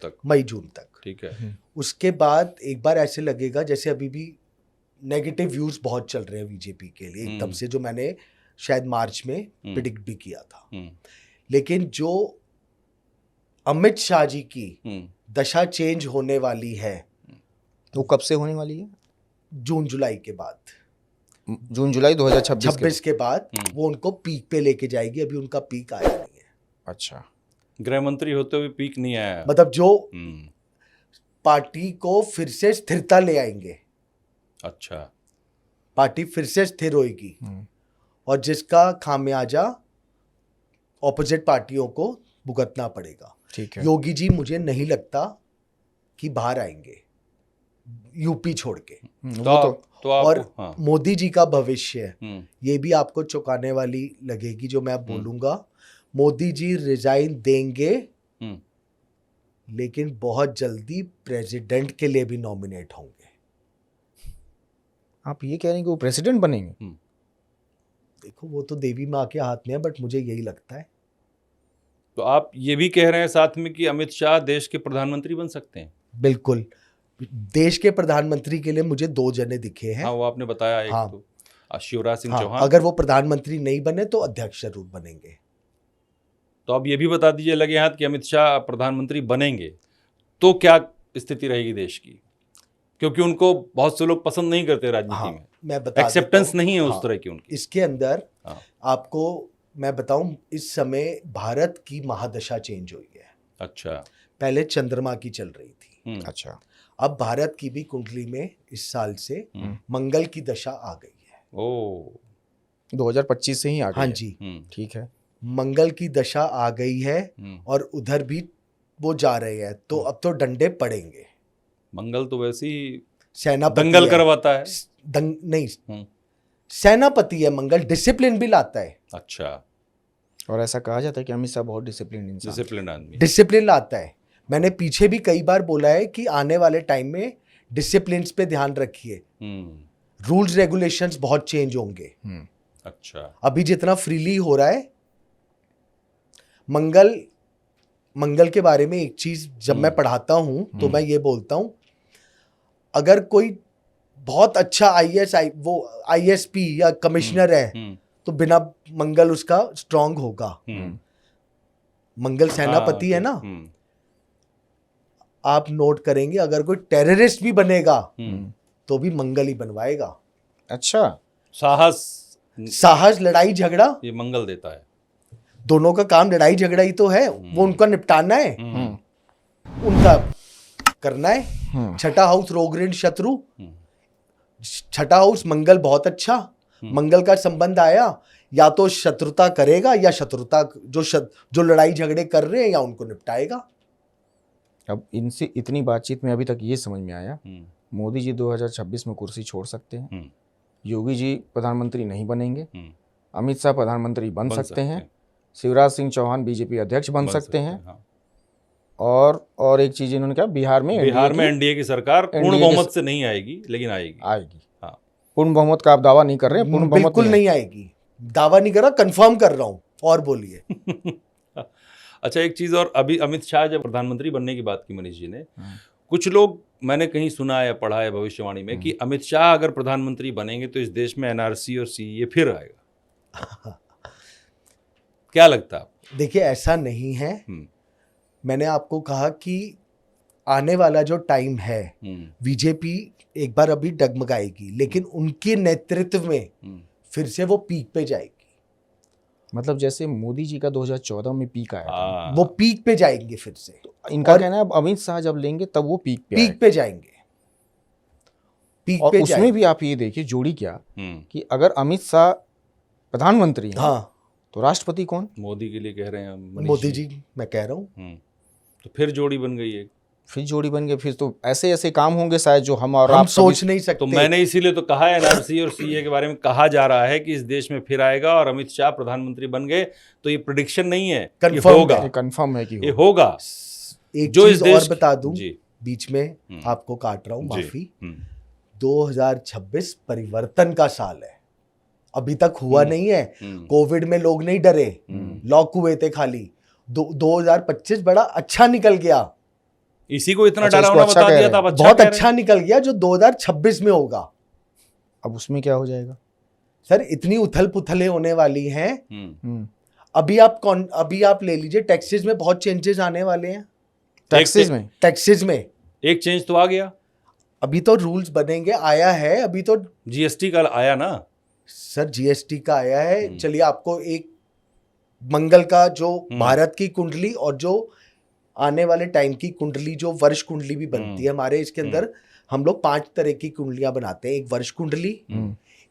Speaker 3: तक। ठीक है।
Speaker 1: उसके बाद एक बार ऐसे लगेगा जैसे अभी भी नेगेटिव व्यूज बहुत चल रहे हैं बीजेपी के लिए एकदम से, जो मैंने शायद मार्च में प्रिडिक्ट भी किया था। लेकिन जो अमित शाह जी की दशा चेंज होने वाली है,
Speaker 4: वो कब से होने वाली है?
Speaker 1: जून जुलाई के बाद,
Speaker 4: जून जुलाई 2026
Speaker 1: के बाद वो उनको पीक पे लेके जाएगी। अभी उनका पीक आया नहीं है।
Speaker 4: अच्छा।
Speaker 3: गृहमंत्री होते हुए पीक नहीं आया,
Speaker 1: मतलब जो पार्टी को फिर से स्थिरता ले आएंगे।
Speaker 3: अच्छा।
Speaker 1: पार्टी फिर से स्थिर होगी और जिसका खामियाजा ऑपोजिट पार्टियों को भुगतना पड़ेगा।
Speaker 4: ठीक है।
Speaker 1: योगी जी मुझे नहीं लगता कि बाहर आएंगे यूपी छोड़ के।
Speaker 3: तो आप,
Speaker 1: और
Speaker 3: हाँ।
Speaker 1: मोदी जी का भविष्य, ये भी आपको चौंकाने वाली लगेगी जो मैं बोलूंगा। मोदी जी रिजाइन देंगे, लेकिन बहुत जल्दी प्रेसिडेंट के लिए भी नॉमिनेट होंगे।
Speaker 4: आप ये कह रहे हैं कि वो प्रेसिडेंट बनेंगे?
Speaker 1: देखो, वो तो देवी माँ के हाथ में है, बट मुझे यही लगता है।
Speaker 3: तो आप ये भी कह रहे हैं साथ में कि अमित शाह देश के प्रधानमंत्री बन सकते हैं?
Speaker 1: बिल्कुल। देश के प्रधानमंत्री के लिए मुझे 2 जने दिखे हैं।
Speaker 3: हाँ, वो आपने बताया, एक
Speaker 1: हाँ।
Speaker 3: तो शिवराज सिंह
Speaker 1: हाँ,
Speaker 3: चौहान।
Speaker 1: अगर वो प्रधानमंत्री नहीं बने तो अध्यक्ष जरूर बनेंगे।
Speaker 3: तो आप ये भी बता दीजिए लगे हाथ कि अमित शाह प्रधानमंत्री बनेंगे तो क्या स्थिति रहेगी देश की, क्योंकि उनको बहुत से लोग पसंद नहीं करते राजनीति
Speaker 1: हाँ,
Speaker 3: में,
Speaker 1: मैं बता
Speaker 3: एक्सेप्टेंस
Speaker 1: देता हूं।
Speaker 3: नहीं है उस
Speaker 1: हाँ,
Speaker 3: तरह की उनकी।
Speaker 1: इसके अंदर
Speaker 3: हाँ।
Speaker 1: आपको मैं बताऊं, इस समय भारत की महादशा चेंज हुई है।
Speaker 3: अच्छा।
Speaker 1: पहले चंद्रमा की चल रही थी,
Speaker 4: अच्छा।
Speaker 1: अब भारत की भी कुंडली में इस साल से मंगल की दशा आ गई है।
Speaker 3: ओ,
Speaker 4: 2025 से ही आ गई
Speaker 1: हाँ
Speaker 4: है।
Speaker 1: जी,
Speaker 4: ठीक है।
Speaker 1: मंगल की दशा आ गई है और उधर भी वो जा रहे हैं, तो अब तो डंडे पड़ेंगे।
Speaker 3: मंगल तो वैसे ही
Speaker 1: सेनापति
Speaker 3: दंगल
Speaker 1: है।
Speaker 3: करवाता है।
Speaker 1: नहीं, सेनापति है मंगल, डिसिप्लिन भी लाता है।
Speaker 3: अच्छा।
Speaker 4: और ऐसा कहा जाता है कि अमित शाह बहुत डिसिप्लिन इंसान,
Speaker 3: डिसिप्लिन आदमी।
Speaker 1: डिसिप्लिन लाता है। मैंने पीछे भी कई बार बोला है कि आने वाले टाइम में डिसिप्लिन पे ध्यान रखिए। रूल्स रेगुलेशंस बहुत चेंज होंगे।
Speaker 3: अच्छा।
Speaker 1: अभी जितना फ्रीली हो रहा है, मंगल के बारे में एक चीज जब मैं पढ़ाता हूं तो मैं ये बोलता हूं, अगर कोई बहुत अच्छा आईएसपी या कमिश्नर है तो बिना मंगल उसका स्ट्रांग होगा। मंगल सेनापति है ना। आप नोट करेंगे, अगर कोई टेररिस्ट भी बनेगा तो भी मंगल ही बनवाएगा।
Speaker 4: अच्छा।
Speaker 1: साहस, लड़ाई झगड़ा
Speaker 3: ये मंगल देता है।
Speaker 1: दोनों का काम लड़ाई झगड़ा ही तो है, वो उनका निपटाना है, उनका करना है। छठा हाउस रोग ऋण शत्रु, छठा हाउस मंगल बहुत अच्छा, मंगल का संबंध आया, या तो शत्रुता करेगा या शत्रुता जो लड़ाई झगड़े कर रहे हैं या उनको निपटाएगा।
Speaker 4: अब इनसे इतनी बातचीत में अभी तक ये समझ में आया, मोदी जी 2026 में कुर्सी छोड़ सकते हैं, योगी जी प्रधानमंत्री नहीं बनेंगे, अमित शाह प्रधानमंत्री बन सकते हैं, शिवराज सिंह चौहान बीजेपी अध्यक्ष बन सकते हैं,
Speaker 3: हाँ।
Speaker 4: और एक चीज इन्होंने कहा, बिहार में
Speaker 3: एनडीए की सरकार पूर्ण बहुमत से नहीं आएगी, लेकिन आएगी। हाँ।
Speaker 4: पूर्ण बहुमत का आप दावा नहीं कर रहे हैं? पूर्ण बहुमत
Speaker 1: बिल्कुल नहीं आएगी, दावा नहीं कर रहा, कंफर्म कर रहा हूं। और बोलिए।
Speaker 3: अच्छा, एक चीज और, अभी अमित शाह जब प्रधानमंत्री बनने की बात की मनीष जी ने, कुछ लोग, मैंने कहीं सुना है, पढ़ा है भविष्यवाणी में कि अमित शाह अगर प्रधानमंत्री बनेंगे तो इस देश में एनआरसी और सीए फिर आएगा। क्या लगता है?
Speaker 1: देखिए, ऐसा नहीं है। मैंने आपको कहा कि आने वाला जो टाइम है, बीजेपी एक बार अभी डगमगाएगी, लेकिन उनके नेतृत्व में फिर से वो पीक पे जाएगी।
Speaker 4: मतलब जैसे मोदी जी का 2014 में पीक आया था,
Speaker 1: वो पीक पे जाएंगे फिर से।
Speaker 4: तो इनका कहना है अब अमित शाह जब लेंगे तब वो पीक
Speaker 1: पे जाएंगे।
Speaker 4: और उसमें भी आप ये देखिए जोड़ी क्या, कि अगर अमित शाह प्रधानमंत्री हैं,
Speaker 1: हाँ,
Speaker 4: तो राष्ट्रपति कौन?
Speaker 3: मोदी के लिए कह रहे हैं
Speaker 1: मोदी जी, मैं कह रहा हूँ।
Speaker 3: तो फिर जोड़ी बन गई है।
Speaker 4: फिर जोड़ी बन गए, फिर तो ऐसे ऐसे काम होंगे शायद जो हम और
Speaker 1: हम
Speaker 4: आप
Speaker 1: सोच नहीं सकते।
Speaker 3: तो मैंने इसीलिए तो कहा है, एनआरसी और सीए के बारे में कहा जा रहा है कि इस देश में फिर आएगा, और अमित शाह प्रधानमंत्री बन गए तो ये प्रेडिक्शन नहीं है, ये होगा,
Speaker 4: कंफर्म है कि
Speaker 3: ये होगा।
Speaker 1: एक
Speaker 3: जो
Speaker 1: चीज और बता दूं, बीच में आपको काट रहा हूं, माफी। 2026 परिवर्तन का साल है, अभी तक हुआ नहीं है। कोविड में लोग नहीं डरे, लॉक हुए थे खाली। 2025 बड़ा अच्छा निकल गया।
Speaker 3: इसी को इतना डरावना बता दिया था,
Speaker 1: बहुत अच्छा निकल गया जो 2026 में होगा।
Speaker 4: अब उसमें क्या हो जाएगा
Speaker 1: सर? इतनी उथल पुथले होने वाली हैं। अभी आप ले लीजिए, टैक्सेस में बहुत चेंजेस आने वाले हैं। टैक्सेस में
Speaker 3: एक चेंज तो आ गया,
Speaker 1: अभी तो रूल्स बनेंगे, आया है अभी तो।
Speaker 3: जीएसटी का आया ना
Speaker 1: सर? जीएसटी का आया है। चलिए, आपको एक मंगल का जो भारत की कुंडली और जो आने वाले टाइम की कुंडली, जो वर्ष कुंडली भी बनती है हमारे, इसके अंदर हम लोग 5 तरह की कुंडलियां बनाते हैं। एक वर्ष कुंडली,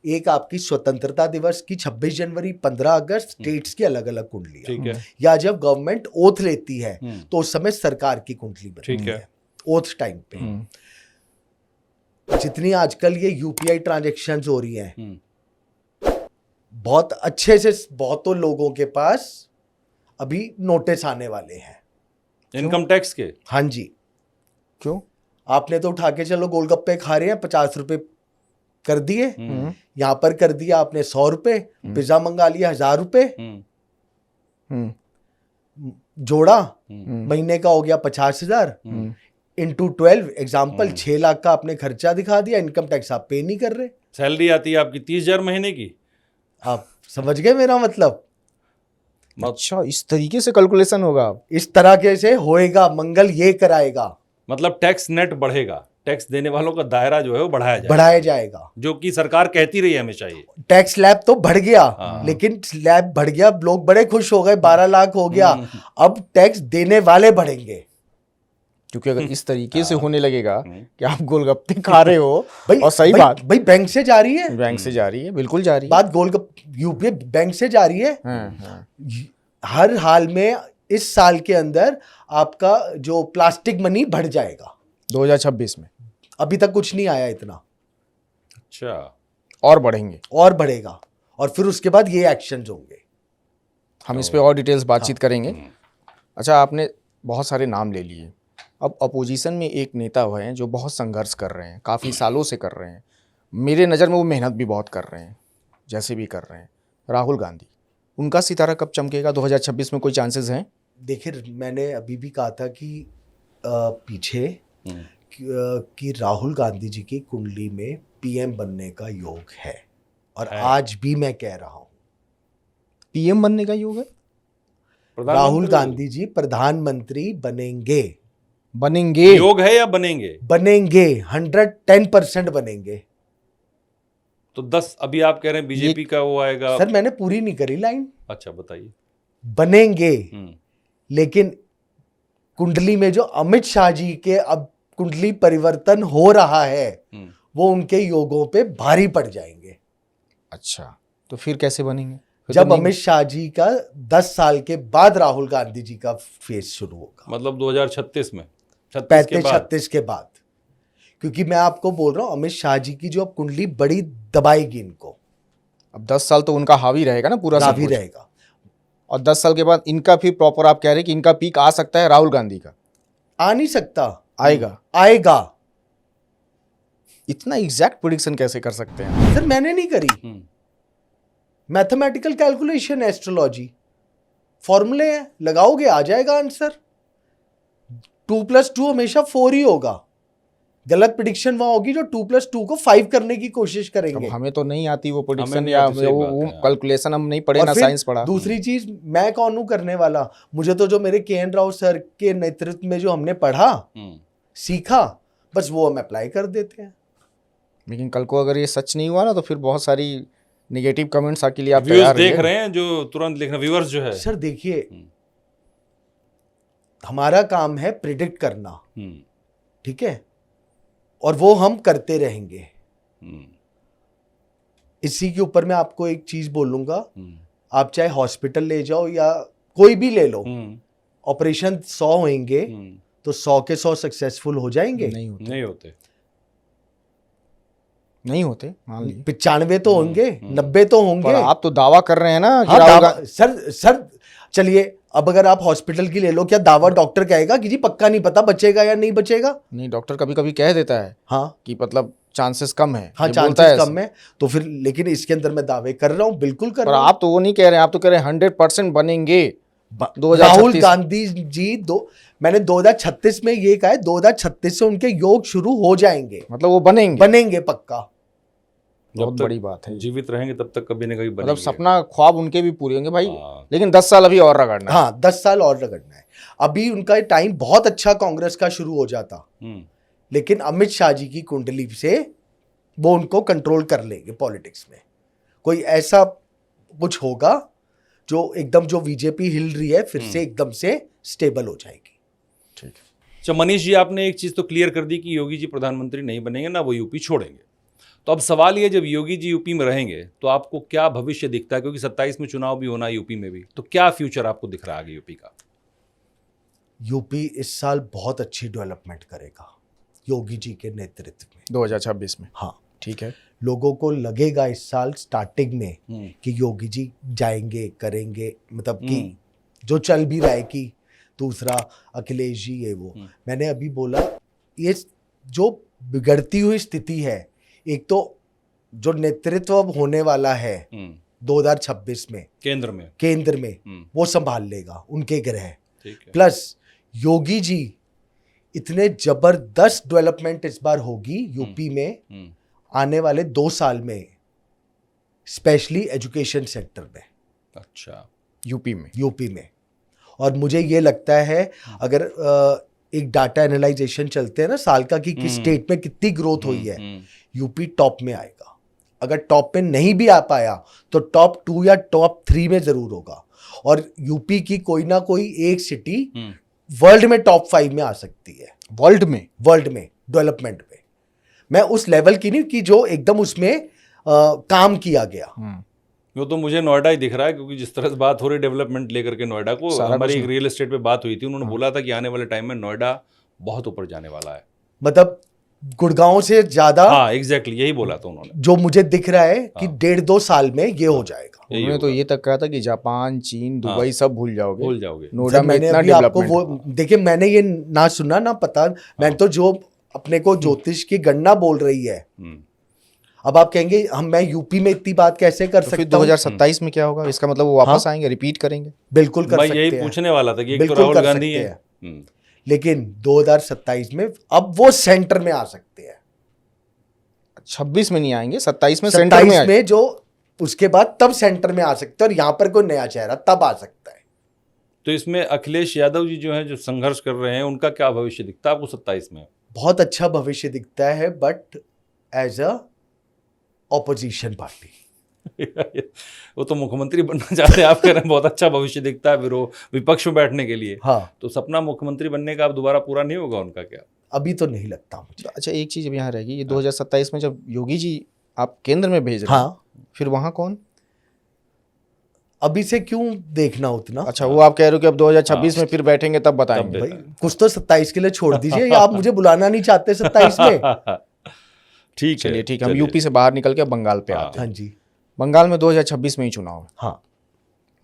Speaker 1: एक आपकी स्वतंत्रता दिवस की 26 जनवरी, 15 अगस्त, स्टेट्स की अलग अलग कुंडलियां, या जब गवर्नमेंट ओथ लेती है तो उस समय सरकार की कुंडली बनती है ओथ टाइम पे। जितनी आजकल ये यूपीआई ट्रांजैक्शंस हो रही हैं, बहुत अच्छे से बहुतों लोगों के पास अभी नोटिस आने वाले हैं
Speaker 3: इनकम टैक्स के।
Speaker 1: हाँ जी।
Speaker 4: क्यों?
Speaker 1: आपने तो उठा के चलो गोलगप्पे खा रहे हैं, 50 रुपए कर दिए, यहां पर कर दिया आपने 100 रुपए, पिज्जा मंगा लिया 1000 रुपए, जोड़ा, महीने का हो गया 50,000 इंटू 12, एग्जाम्पल 6 लाख का आपने खर्चा दिखा दिया। इनकम टैक्स आप पे नहीं कर रहे।
Speaker 3: सैलरी आती है आपकी 30,000 महीने की।
Speaker 1: आप समझ गए मेरा मतलब?
Speaker 4: अच्छा, इस तरीके से कैलकुलेशन होगा,
Speaker 1: इस तरह के से होएगा। मंगल ये कराएगा,
Speaker 3: मतलब टैक्स नेट बढ़ेगा, टैक्स देने वालों का दायरा जो है वो बढ़ाया जाएगा, जो कि सरकार कहती रही है हमेशा। ये
Speaker 1: टैक्स स्लैब तो बढ़ गया, लेकिन स्लैब बढ़ गया, लोग बड़े खुश हो गए, 12 लाख हो गया। अब टैक्स देने वाले बढ़ेंगे,
Speaker 4: क्योंकि अगर इस तरीके से होने लगेगा कि आप गोलगप्पे खा रहे हो, और सही
Speaker 1: भाई,
Speaker 4: बात
Speaker 1: भाई बैंक से जा रही है,
Speaker 4: बैंक से जा रही है, बिल्कुल जा रही है
Speaker 1: बात। गोलगप्पे यूपीआई बैंक से जा रही है। हर हाल में इस साल के अंदर आपका जो प्लास्टिक मनी बढ़ जाएगा
Speaker 4: 2026 में।
Speaker 1: अभी तक कुछ नहीं आया इतना।
Speaker 3: अच्छा,
Speaker 4: और बढ़ेंगे
Speaker 1: और बढ़ेगा, और फिर उसके बाद ये एक्शंस होंगे।
Speaker 4: हम इस पे और डिटेल्स बातचीत करेंगे। अच्छा, आपने बहुत सारे नाम ले लिए। अब अपोजिशन में एक नेता हुए हैं जो बहुत संघर्ष कर रहे हैं, काफ़ी सालों से कर रहे हैं। मेरे नज़र में वो मेहनत भी बहुत कर रहे हैं, जैसे भी कर रहे हैं, राहुल गांधी। उनका सितारा कब चमकेगा? 2026 में कोई चांसेस हैं? देखिए,
Speaker 1: मैंने अभी भी कहा था कि पीछे कि राहुल गांधी जी की कुंडली में पीएम बनने का योग है, और आज भी मैं कह रहा हूं
Speaker 4: पीएम बनने का योग है।
Speaker 1: राहुल गांधी जी प्रधानमंत्री बनेंगे।
Speaker 3: योग है या बनेंगे?
Speaker 1: बनेंगे, 110% बनेंगे।
Speaker 3: तो 10 अभी आप कह रहे हैं बीजेपी का वो आएगा।
Speaker 1: सर, मैंने पूरी नहीं करी लाइन।
Speaker 3: अच्छा, बताइए।
Speaker 1: बनेंगे, लेकिन कुंडली में जो अमित शाह जी के अब कुंडली परिवर्तन हो रहा है, वो उनके योगों पे भारी पड़ जाएंगे।
Speaker 4: अच्छा, तो फिर कैसे बनेंगे?
Speaker 1: जब अमित शाह जी का 10 साल के बाद राहुल गांधी जी का फेज शुरू होगा,
Speaker 3: मतलब 2036 में। 36 के
Speaker 1: 35-36 के बाद, क्योंकि मैं आपको बोल रहा हूं अमित शाह जी की जो अब कुंडली बड़ी दबाएगी इनको,
Speaker 4: अब 10 साल तो उनका हावी रहेगा ना पूरा सब
Speaker 1: काफी
Speaker 4: कुछ।
Speaker 1: रहेगा।
Speaker 4: और 10 साल के बाद इनका फिर प्रॉपर आप कह रहे हैं कि इनका पीक आ सकता है राहुल गांधी का?
Speaker 1: आ नहीं सकता,
Speaker 4: आएगा।
Speaker 1: आएगा।
Speaker 4: इतना एग्जैक्ट प्रेडिक्शन कैसे कर सकते हैं?
Speaker 1: सर मैंने नहीं करी, मैथमेटिकल कैलकुलेशन, एस्ट्रोलॉजी, फॉर्मूले हैं, लगाओगे आ जाएगा आंसर। 2+2 हमेशा 4 ही होगा। गलत प्रिडिक्शन वहां होगी जो 2+2 को 5 करने की कोशिश
Speaker 4: अब
Speaker 1: करेंगे।
Speaker 4: हमें तो नहीं आती वो प्रेडिक्शन
Speaker 3: नहीं
Speaker 4: या
Speaker 3: आती, सही
Speaker 4: वो
Speaker 3: बात है।
Speaker 4: कैलकुलेशन, हम नहीं पढ़े
Speaker 1: और
Speaker 4: ना
Speaker 1: फिर
Speaker 4: साइंस पढ़ा।
Speaker 1: दूसरी चीज, मैं कौन हूं करने वाला? मुझे तो जो मेरे KN राव सर के नेतृत्व में जो हमने पढ़ा, सीखा, बस वो हम अप्लाई कर देते हैं।
Speaker 4: लेकिन कल को अगर ये सच नहीं हुआ ना तो फिर बहुत सारी नेगेटिव कमेंट्स के लिए आप
Speaker 3: व्यूअर्स
Speaker 4: तैयार
Speaker 3: देख
Speaker 4: रहिए।
Speaker 3: रहे हैं जो तुरंत लिखना, व्यूअर्स जो है।
Speaker 1: सर देखिए, हमारा काम है प्रिडिक्ट करना, ठीक है, और वो हम करते रहेंगे। इसी के ऊपर मैं आपको एक चीज बोलूंगा, आप चाहे हॉस्पिटल ले जाओ या कोई भी ले लो, ऑपरेशन 100 होंगे तो 100 के 100 सक्सेसफुल हो जाएंगे?
Speaker 3: नहीं होते।
Speaker 4: नहीं होते, मान लीजिए
Speaker 1: 95 तो होंगे, 90 तो होंगे।
Speaker 4: पर आप तो दावा कर रहे हैं ना कि
Speaker 1: हाँ,
Speaker 4: राहुल
Speaker 1: दावा, सर चलिए, अब अगर आप हॉस्पिटल की ले लो, क्या दावा डॉक्टर कहेगा कि जी पक्का नहीं पता बचेगा या नहीं बचेगा?
Speaker 4: नहीं, डॉक्टर कभी कभी कह देता है
Speaker 1: हाँ
Speaker 4: कि मतलब चांसेस कम है,
Speaker 1: हाँ,
Speaker 4: ये बोलता है
Speaker 1: चांसेस
Speaker 4: ऐसे।
Speaker 1: कम है, तो फिर लेकिन इसके अंदर मैं दावे कर रहा हूँ, बिल्कुल कर
Speaker 4: पर
Speaker 1: रहा हूँ।
Speaker 4: आप तो वो नहीं कह रहे हैं, आप तो कह रहे हैं 100% बनेंगे
Speaker 1: राहुल
Speaker 4: 2036।
Speaker 1: गांधी जी मैंने 2036 में ये कहा है, 2036 से उनके योग शुरू हो जाएंगे,
Speaker 4: मतलब वो बनेंगे,
Speaker 1: बनेंगे पक्का।
Speaker 4: बहुत
Speaker 3: तक
Speaker 4: बड़ी बात है।
Speaker 3: जीवित रहेंगे तब तक कभी ना कभी
Speaker 4: मतलब
Speaker 3: बनेंगे।
Speaker 4: सपना ख्वाब उनके भी पूरे होंगे भाई।
Speaker 3: हाँ।
Speaker 4: लेकिन 10 साल अभी और रगड़ना है।
Speaker 1: हाँ, 10 साल और रगड़ना है। अभी उनका टाइम बहुत अच्छा कांग्रेस का शुरू हो जाता, लेकिन अमित शाह जी की कुंडली से वो उनको कंट्रोल कर लेंगे पॉलिटिक्स में। कोई ऐसा कुछ होगा जो एकदम, जो बीजेपी हिल रही है फिर से एकदम से स्टेबल हो जाएगी।
Speaker 4: ठीक है।
Speaker 3: अच्छा मनीष जी, आपने एक चीज तो क्लियर कर दी कि योगी जी प्रधानमंत्री नहीं बनेंगे, ना वो यूपी छोड़ेंगे। तो अब सवाल ये, जब योगी जी यूपी में रहेंगे तो आपको क्या भविष्य दिखता है? क्योंकि 27 में चुनाव भी होना है यूपी में भी, तो क्या फ्यूचर आपको दिख रहा है आगे यूपी का?
Speaker 1: यूपी इस साल बहुत अच्छी डेवलपमेंट करेगा योगी जी के नेतृत्व में,
Speaker 4: 2026 में।
Speaker 1: हाँ
Speaker 4: ठीक है।
Speaker 1: लोगों को लगेगा इस साल स्टार्टिंग में कि योगी जी जाएंगे, करेंगे, मतलब कि जो चल भी रहा है कि दूसरा अखिलेश जी ये वो। मैंने अभी बोला, ये जो बिगड़ती हुई स्थिति है, एक तो जो नेतृत्व अब होने वाला है 2026 में केंद्र में वो संभाल लेगा उनके ग्रह, प्लस योगी जी इतने जबरदस्त डेवलपमेंट इस बार होगी यूपी में आने वाले 2 साल में, स्पेशली एजुकेशन सेक्टर में।
Speaker 3: अच्छा,
Speaker 4: यूपी में। और मुझे ये लगता है, अगर एक डाटा एनालाइजेशन चलते हैं ना साल का कि किस स्टेट में कितनी ग्रोथ हुई है, यूपी टॉप में आएगा। अगर टॉप में नहीं भी आ पाया तो टॉप 2 या टॉप 3 में जरूर होगा। और यूपी की कोई ना कोई एक सिटी वर्ल्ड में टॉप 5 में आ सकती है। वर्ल्ड में डेवलपमेंट में, मैं उस लेवल की नहीं कि जो एकदम उसमें काम किया गया।
Speaker 3: वो तो मुझे नोएडा ही दिख रहा है, क्योंकि जिस तरह से बात हो रही डेवलपमेंट लेकर के नोएडा को, हमारी एक रियल एस्टेट पे बात हुई थी, उन्होंने बोला था कि आने वाले टाइम में नोएडा बहुत ऊपर जाने वाला है,
Speaker 1: मतलब गुड़गांव से ज्यादा।
Speaker 3: हाँ एग्जैक्टली, यही बोला था उन्होंने।
Speaker 1: जो मुझे दिख रहा है कि 1.5-2 साल में ये हो जाएगा।
Speaker 4: उन्होंने तो ये तक कहा था कि जापान, चीन, दुबई सब भूल जाओगे। नोएडा में
Speaker 1: मैंने
Speaker 4: इतना
Speaker 1: अभी आपको वो
Speaker 4: डेवलपमेंट।
Speaker 1: देखिए, मैंने ये ना सुना ना पता, मैंने तो जो अपने को ज्योतिष की गणना बोल रही है। अब आप कहेंगे मैं यूपी में इतनी बात कैसे कर
Speaker 4: तो फिर
Speaker 1: सकता हूँ?
Speaker 4: 2027 में क्या होगा? इसका मतलब वो वापस आएंगे, रिपीट करेंगे?
Speaker 1: बिल्कुल कर
Speaker 3: मैं
Speaker 1: सकते
Speaker 3: यही
Speaker 1: हैं,
Speaker 3: पूछने वाला था कि एक तो
Speaker 1: बिल्कुल
Speaker 3: राहुल
Speaker 1: कर
Speaker 3: गांधी
Speaker 1: सकते
Speaker 3: है,
Speaker 1: हैं। लेकिन 2027 में अब वो सेंटर में आ सकते हैं।
Speaker 4: 26 में नहीं आएंगे, 27 में सेंटर में
Speaker 1: 27
Speaker 4: आएंगे।
Speaker 1: में जो उसके बाद तब सेंटर में आ सकते हैं, और यहाँ पर कोई नया चेहरा तब आ सकता है।
Speaker 3: तो इसमें अखिलेश यादव जी जो हैं, जो संघर्ष कर रहे हैं, उनका क्या भविष्य दिखता है आपको 27 में?
Speaker 1: बहुत अच्छा भविष्य दिखता है, but as a opposition party.
Speaker 3: वो तो मुख्यमंत्री बनना चाहते हैं, आप कह रहे हैं बहुत अच्छा भविष्य दिखता है विपक्ष में बैठने के लिए।
Speaker 1: हाँ,
Speaker 3: तो सपना मुख्यमंत्री बनने का अब दोबारा पूरा नहीं होगा उनका क्या?
Speaker 1: अभी तो नहीं लगता मुझे।
Speaker 4: अच्छा, एक चीज अब यहाँ रहेगी, ये 2027 में जब योगी जी आप केंद्र में भेज रहे हैं,
Speaker 1: हाँ,
Speaker 4: फिर वहां कौन?
Speaker 1: अभी से क्यों देखना उतना?
Speaker 4: अच्छा, वो आप कह रहे हो कि अब 2026 में फिर बैठेंगे तब बताएंगे।
Speaker 1: भाई कुछ तो 27 के लिए छोड़ दीजिए, या आप मुझे बुलाना नहीं चाहते 27 में?
Speaker 3: ठीक है,
Speaker 4: चलिए ठीक है, हम यूपी से बाहर निकल के बंगाल पे आते हैं।
Speaker 1: हाँ जी।
Speaker 4: बंगाल में 2026 में ही चुनाव है।
Speaker 1: हाँ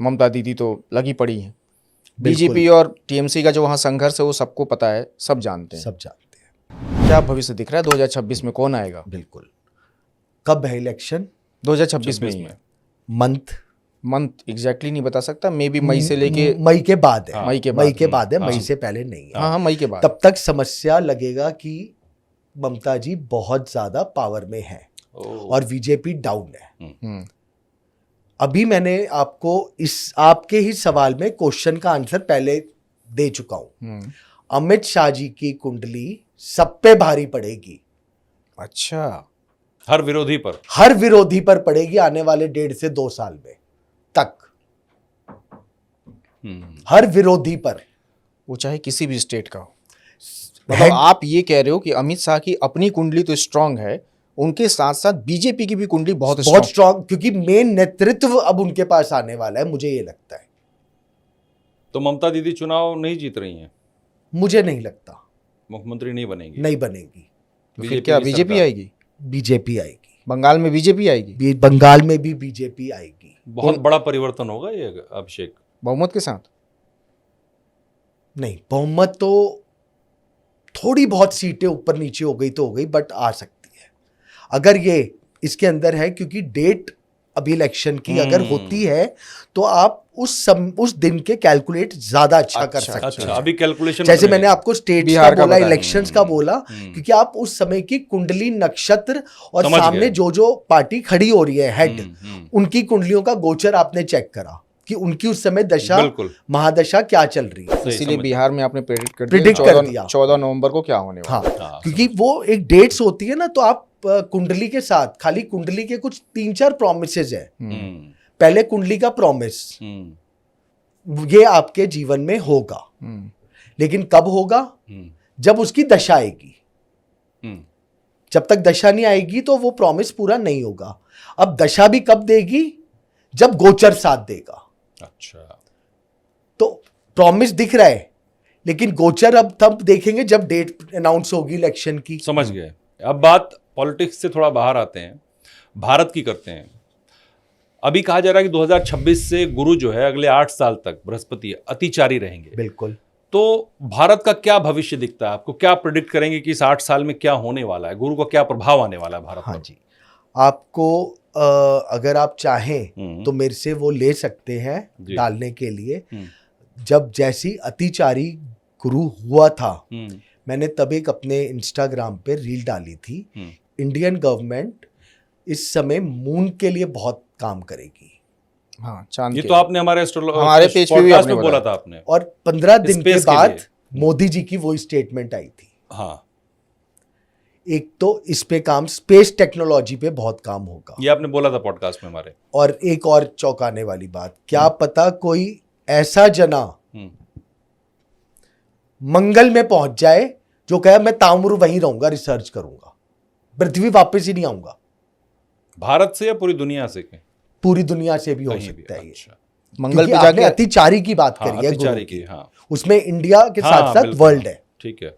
Speaker 4: ममता दीदी तो लगी पड़ी है। बीजेपी और टीएमसी का जो वहाँ संघर्ष है वो सबको पता है, सब जानते हैं।
Speaker 1: सब जानते हैं।
Speaker 4: क्या भविष्य दिख रहा है 2026 में, कौन आएगा?
Speaker 1: बिल्कुल। कब है इलेक्शन?
Speaker 4: 2026 में ही है। मंथ एग्जैक्टली नहीं बता सकता, मे बी मई से लेके
Speaker 1: मई के बाद है।
Speaker 4: मई के
Speaker 1: मई
Speaker 4: बाद
Speaker 1: के बाद है, मई से पहले नहीं है।
Speaker 4: हाँ मई के बाद।
Speaker 1: तब तक समस्या लगेगा कि ममता जी बहुत ज्यादा पावर में है और बीजेपी डाउन है। अभी मैंने आपको इस आपके ही सवाल में क्वेश्चन का आंसर पहले दे चुका हूं। अमित शाह जी की कुंडली सब पे भारी पड़ेगी।
Speaker 4: अच्छा,
Speaker 3: हर विरोधी पर,
Speaker 1: हर विरोधी पर पड़ेगी आने वाले 1.5 से 2 साल में तक। हर विरोधी पर,
Speaker 4: वो चाहे किसी भी स्टेट का हो। मतलब आप ये कह रहे हो कि अमित शाह की अपनी कुंडली तो स्ट्रांग है, उनके साथ साथ बीजेपी की भी कुंडली बहुत
Speaker 1: स्ट्रांग, क्योंकि मेन नेतृत्व अब उनके पास आने वाला है, मुझे ये लगता है।
Speaker 3: तो ममता दीदी चुनाव नहीं जीत रही हैं?
Speaker 1: मुझे नहीं लगता।
Speaker 3: मुख्यमंत्री नहीं बनेगी?
Speaker 1: नहीं बनेगी।
Speaker 4: तो फिर क्या बीजेपी आएगी?
Speaker 1: बीजेपी आएगी।
Speaker 4: बंगाल में बीजेपी आएगी?
Speaker 1: बंगाल में भी बीजेपी आएगी।
Speaker 3: बहुत बड़ा परिवर्तन होगा ये अभिषेक?
Speaker 4: बहुमत के साथ?
Speaker 1: नहीं, बहुमत तो थोड़ी बहुत सीटें ऊपर नीचे हो गई तो हो गई, बट आ सकती है अगर ये इसके अंदर है, क्योंकि डेट अभी इलेक्शन की अगर होती है तो आप उस दिन के कैलकुलेट ज्यादा अच्छा कर सकते हैं।
Speaker 3: अच्छा, अभी कैलकुलेशन
Speaker 1: जैसे मैंने आपको स्टेट का बोला, इलेक्शंस का बोला, क्योंकि आप उस समय की कुंडली, नक्षत्र और सामने जो जो पार्टी खड़ी हो रही है हेड, उनकी कुंडलियों का गोचर आपने चेक करा कि उनकी उस समय दशा, महादशा क्या चल रही है।
Speaker 4: इसीलिए बिहार में आपने प्रेडिक्ट कर दिया 14 नवंबर को क्या होने वाला है।
Speaker 1: हाँ, क्योंकि वो एक डेट्स होती है ना, तो आप कुंडली के साथ, खाली कुंडली के कुछ 3-4 प्रोमिसेस है। पहले कुंडली का प्रॉमिस ये आपके जीवन में होगा, लेकिन कब होगा? जब उसकी दशा आएगी। जब तक दशा नहीं आएगी तो वो प्रॉमिस पूरा नहीं होगा। अब दशा भी कब देगी? जब गोचर साथ देगा।
Speaker 3: अच्छा,
Speaker 1: तो प्रॉमिस दिख रहा है, लेकिन गोचर अब तब देखेंगे जब डेट अनाउंस होगी इलेक्शन की।
Speaker 3: समझ गए। अब बात पॉलिटिक्स से थोड़ा बाहर आते हैं, भारत की करते हैं। अभी कहा जा रहा है कि 2026 से गुरु जो है अगले 8 साल तक बृहस्पति अतिचारी रहेंगे।
Speaker 1: बिल्कुल।
Speaker 3: तो भारत का क्या भविष्य दिखता है आपको? क्या प्रेडिक्ट करेंगे कि इस 8 साल में क्या होने वाला है? गुरु का क्या प्रभाव आने वाला है भारत पर?
Speaker 1: हाँ जी, आपको अगर आप चाहें तो मेरे से वो ले सकते हैं डालने के लिए। जब जैसी अतिचारी गुरु हुआ था, मैंने तब एक अपने इंस्टाग्राम पे रील डाली थी, इंडियन गवर्नमेंट इस समय मून के लिए बहुत काम करेगी।
Speaker 4: हाँ, चांद
Speaker 3: ये तो आपने हमारे
Speaker 4: पेज पे भी आपने
Speaker 3: बोला था आपने।
Speaker 1: और 15 दिन के बाद मोदी जी की वो स्टेटमेंट आई थी।
Speaker 3: हाँ,
Speaker 1: एक तो इस पे काम, स्पेस टेक्नोलॉजी पे बहुत काम होगा, ये
Speaker 3: आपने बोला था पॉडकास्ट में हमारे।
Speaker 1: और एक और चौंकाने वाली बात, क्या पता कोई ऐसा जना मंगल में पहुंच जाए जो कहे मैं ताउम्र वहीं रहूंगा, रिसर्च करूंगा, पृथ्वी वापस ही नहीं आऊंगा।
Speaker 3: भारत से या पूरी दुनिया से? पूरी
Speaker 1: दुनिया से भी हो सकता है।
Speaker 3: अच्छा।
Speaker 4: मंगल पे जाके
Speaker 1: अतिचारी की बात करी है,
Speaker 3: अतिचारी की, हाँ।
Speaker 1: उसमें इंडिया के साथ साथ वर्ल्ड है।
Speaker 3: ठीक है।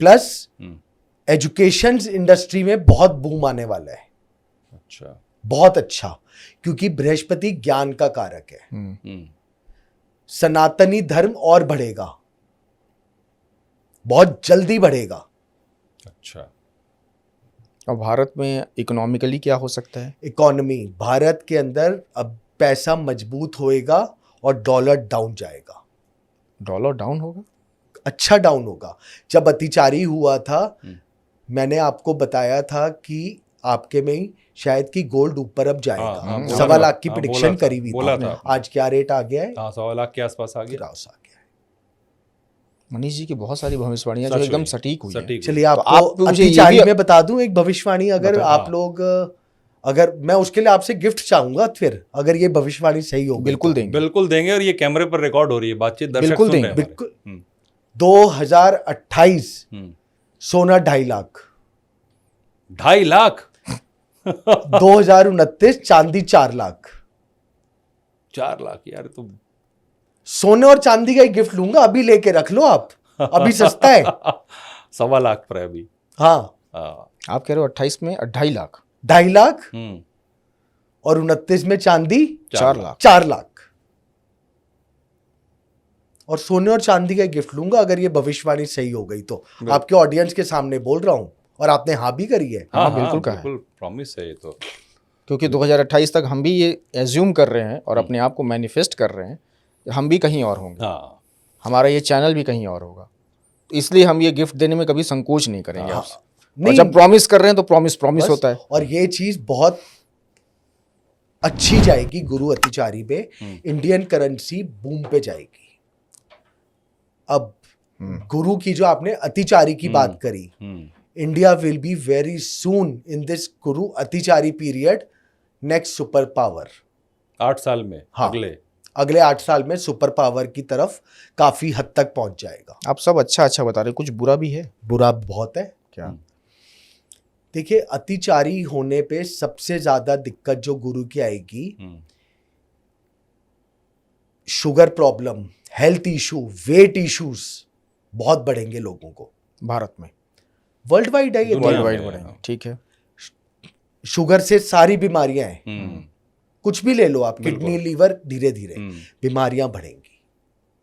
Speaker 1: प्लस एजुकेशन इंडस्ट्री में बहुत बूम आने वाला है।
Speaker 3: अच्छा,
Speaker 1: बहुत अच्छा, क्योंकि बृहस्पति ज्ञान का कारक है। सनातनी धर्म और बढ़ेगा, बहुत जल्दी बढ़ेगा।
Speaker 3: अच्छा,
Speaker 4: और भारत में इकोनॉमिकली क्या हो सकता है?
Speaker 1: इकोनॉमी भारत के अंदर अब पैसा मजबूत होएगा और डॉलर डाउन जाएगा।
Speaker 4: डॉलर डाउन होगा? अच्छा
Speaker 1: डाउन होगा। जब अतिचारी हुआ था, मैंने आपको बताया था कि आपके में ही शायद कि गोल्ड ऊपर अब जाएगा। 1.25 लाख की प्रेडिक्शन करी हुई थी। आज क्या रेट आ गया है?
Speaker 3: 1.25 लाख के आसपास आ गया।
Speaker 4: मनीष जी की बहुत सारी भविष्यवाणियां जो एकदम सटीक हुई हैं।
Speaker 1: चलिए आपको अतिचारी में बता दूं एक भविष्यवाणी, अगर आप लोग, अगर मैं उसके लिए आपसे गिफ्ट चाहूंगा, फिर अगर ये भविष्यवाणी सही हो
Speaker 4: बिल्कुल देंगे,
Speaker 3: बिल्कुल देंगे। और ये कैमरे पर रिकॉर्ड हो रही है बातचीत, दर्शक
Speaker 4: बिल्कुल देंगे,
Speaker 1: बिल्कुल। 2028 सोना 2.5 लाख।
Speaker 3: 2.5 लाख?
Speaker 1: 2029 चांदी 4 लाख।
Speaker 3: 4 लाख यार, तो
Speaker 1: सोने और चांदी का एक गिफ्ट लूंगा, अभी लेके रख लो आप, अभी सस्ता है।
Speaker 3: 1.25 लाख पर है अभी।
Speaker 1: हाँ,
Speaker 4: आप कह रहे हो 28 में 2.5 लाख,
Speaker 1: 2.5 लाख,
Speaker 3: हम्म,
Speaker 1: और 29 में चांदी
Speaker 4: 4 लाख।
Speaker 1: 4 लाख। और सोने और चांदी का एक गिफ्ट लूंगा अगर ये भविष्यवाणी सही हो गई तो। आपके ऑडियंस के सामने बोल रहा हूं, और आपने हाँ भी करी है।
Speaker 4: हाँ, बिल्कुल कहा है।
Speaker 3: बिल्कुल प्रॉमिस है ये तो।
Speaker 4: क्योंकि 2028 तक हम भी ये एज्यूम कर रहे हैं और अपने आप को मैनिफेस्ट कर रहे हैं कि हम भी कहीं और होंगे,
Speaker 3: हाँ,
Speaker 4: हमारा ये चैनल भी कहीं और होगा, तो इसलिए हम ये गिफ्ट देने में कभी संकोच नहीं करेंगे आपसे। और
Speaker 1: नहीं,
Speaker 4: जब प्रॉमिस कर रहे हैं तो प्रॉमिस
Speaker 1: बस,
Speaker 4: होता है।
Speaker 1: और ये चीज बहुत अच्छी जाएगी गुरु अतिचारी पे, इंडियन करेंसी बूम पे जाएगी। अब गुरु की जो आपने अतिचारी की बात करी, India will be very soon in this Guru अतिचारी period next super power.
Speaker 3: 8 साल में,
Speaker 1: हाँ, अगले 8 साल में सुपर पावर की तरफ काफी हद तक पहुंच जाएगा।
Speaker 4: आप सब अच्छा अच्छा बता रहे हैं, कुछ बुरा भी है
Speaker 1: बुरा बहुत है
Speaker 4: क्या?
Speaker 1: देखिए, अतिचारी होने पे सबसे ज्यादा दिक्कत जो गुरु की आएगी, sugar problem, health issue, weight issues बहुत बढ़ेंगे लोगों को।
Speaker 4: भारत में,
Speaker 1: वर्ल्ड वाइड है ये,
Speaker 3: दुनिया
Speaker 4: वर्ल्ड वाइड
Speaker 3: में,
Speaker 4: बढ़ेंगे, ठीक है।
Speaker 1: शुगर से सारी बीमारियां हैं, कुछ भी ले लो आप,
Speaker 3: बिल्कुल।
Speaker 1: किडनी, लीवर, धीरे धीरे बीमारियां बढ़ेंगी।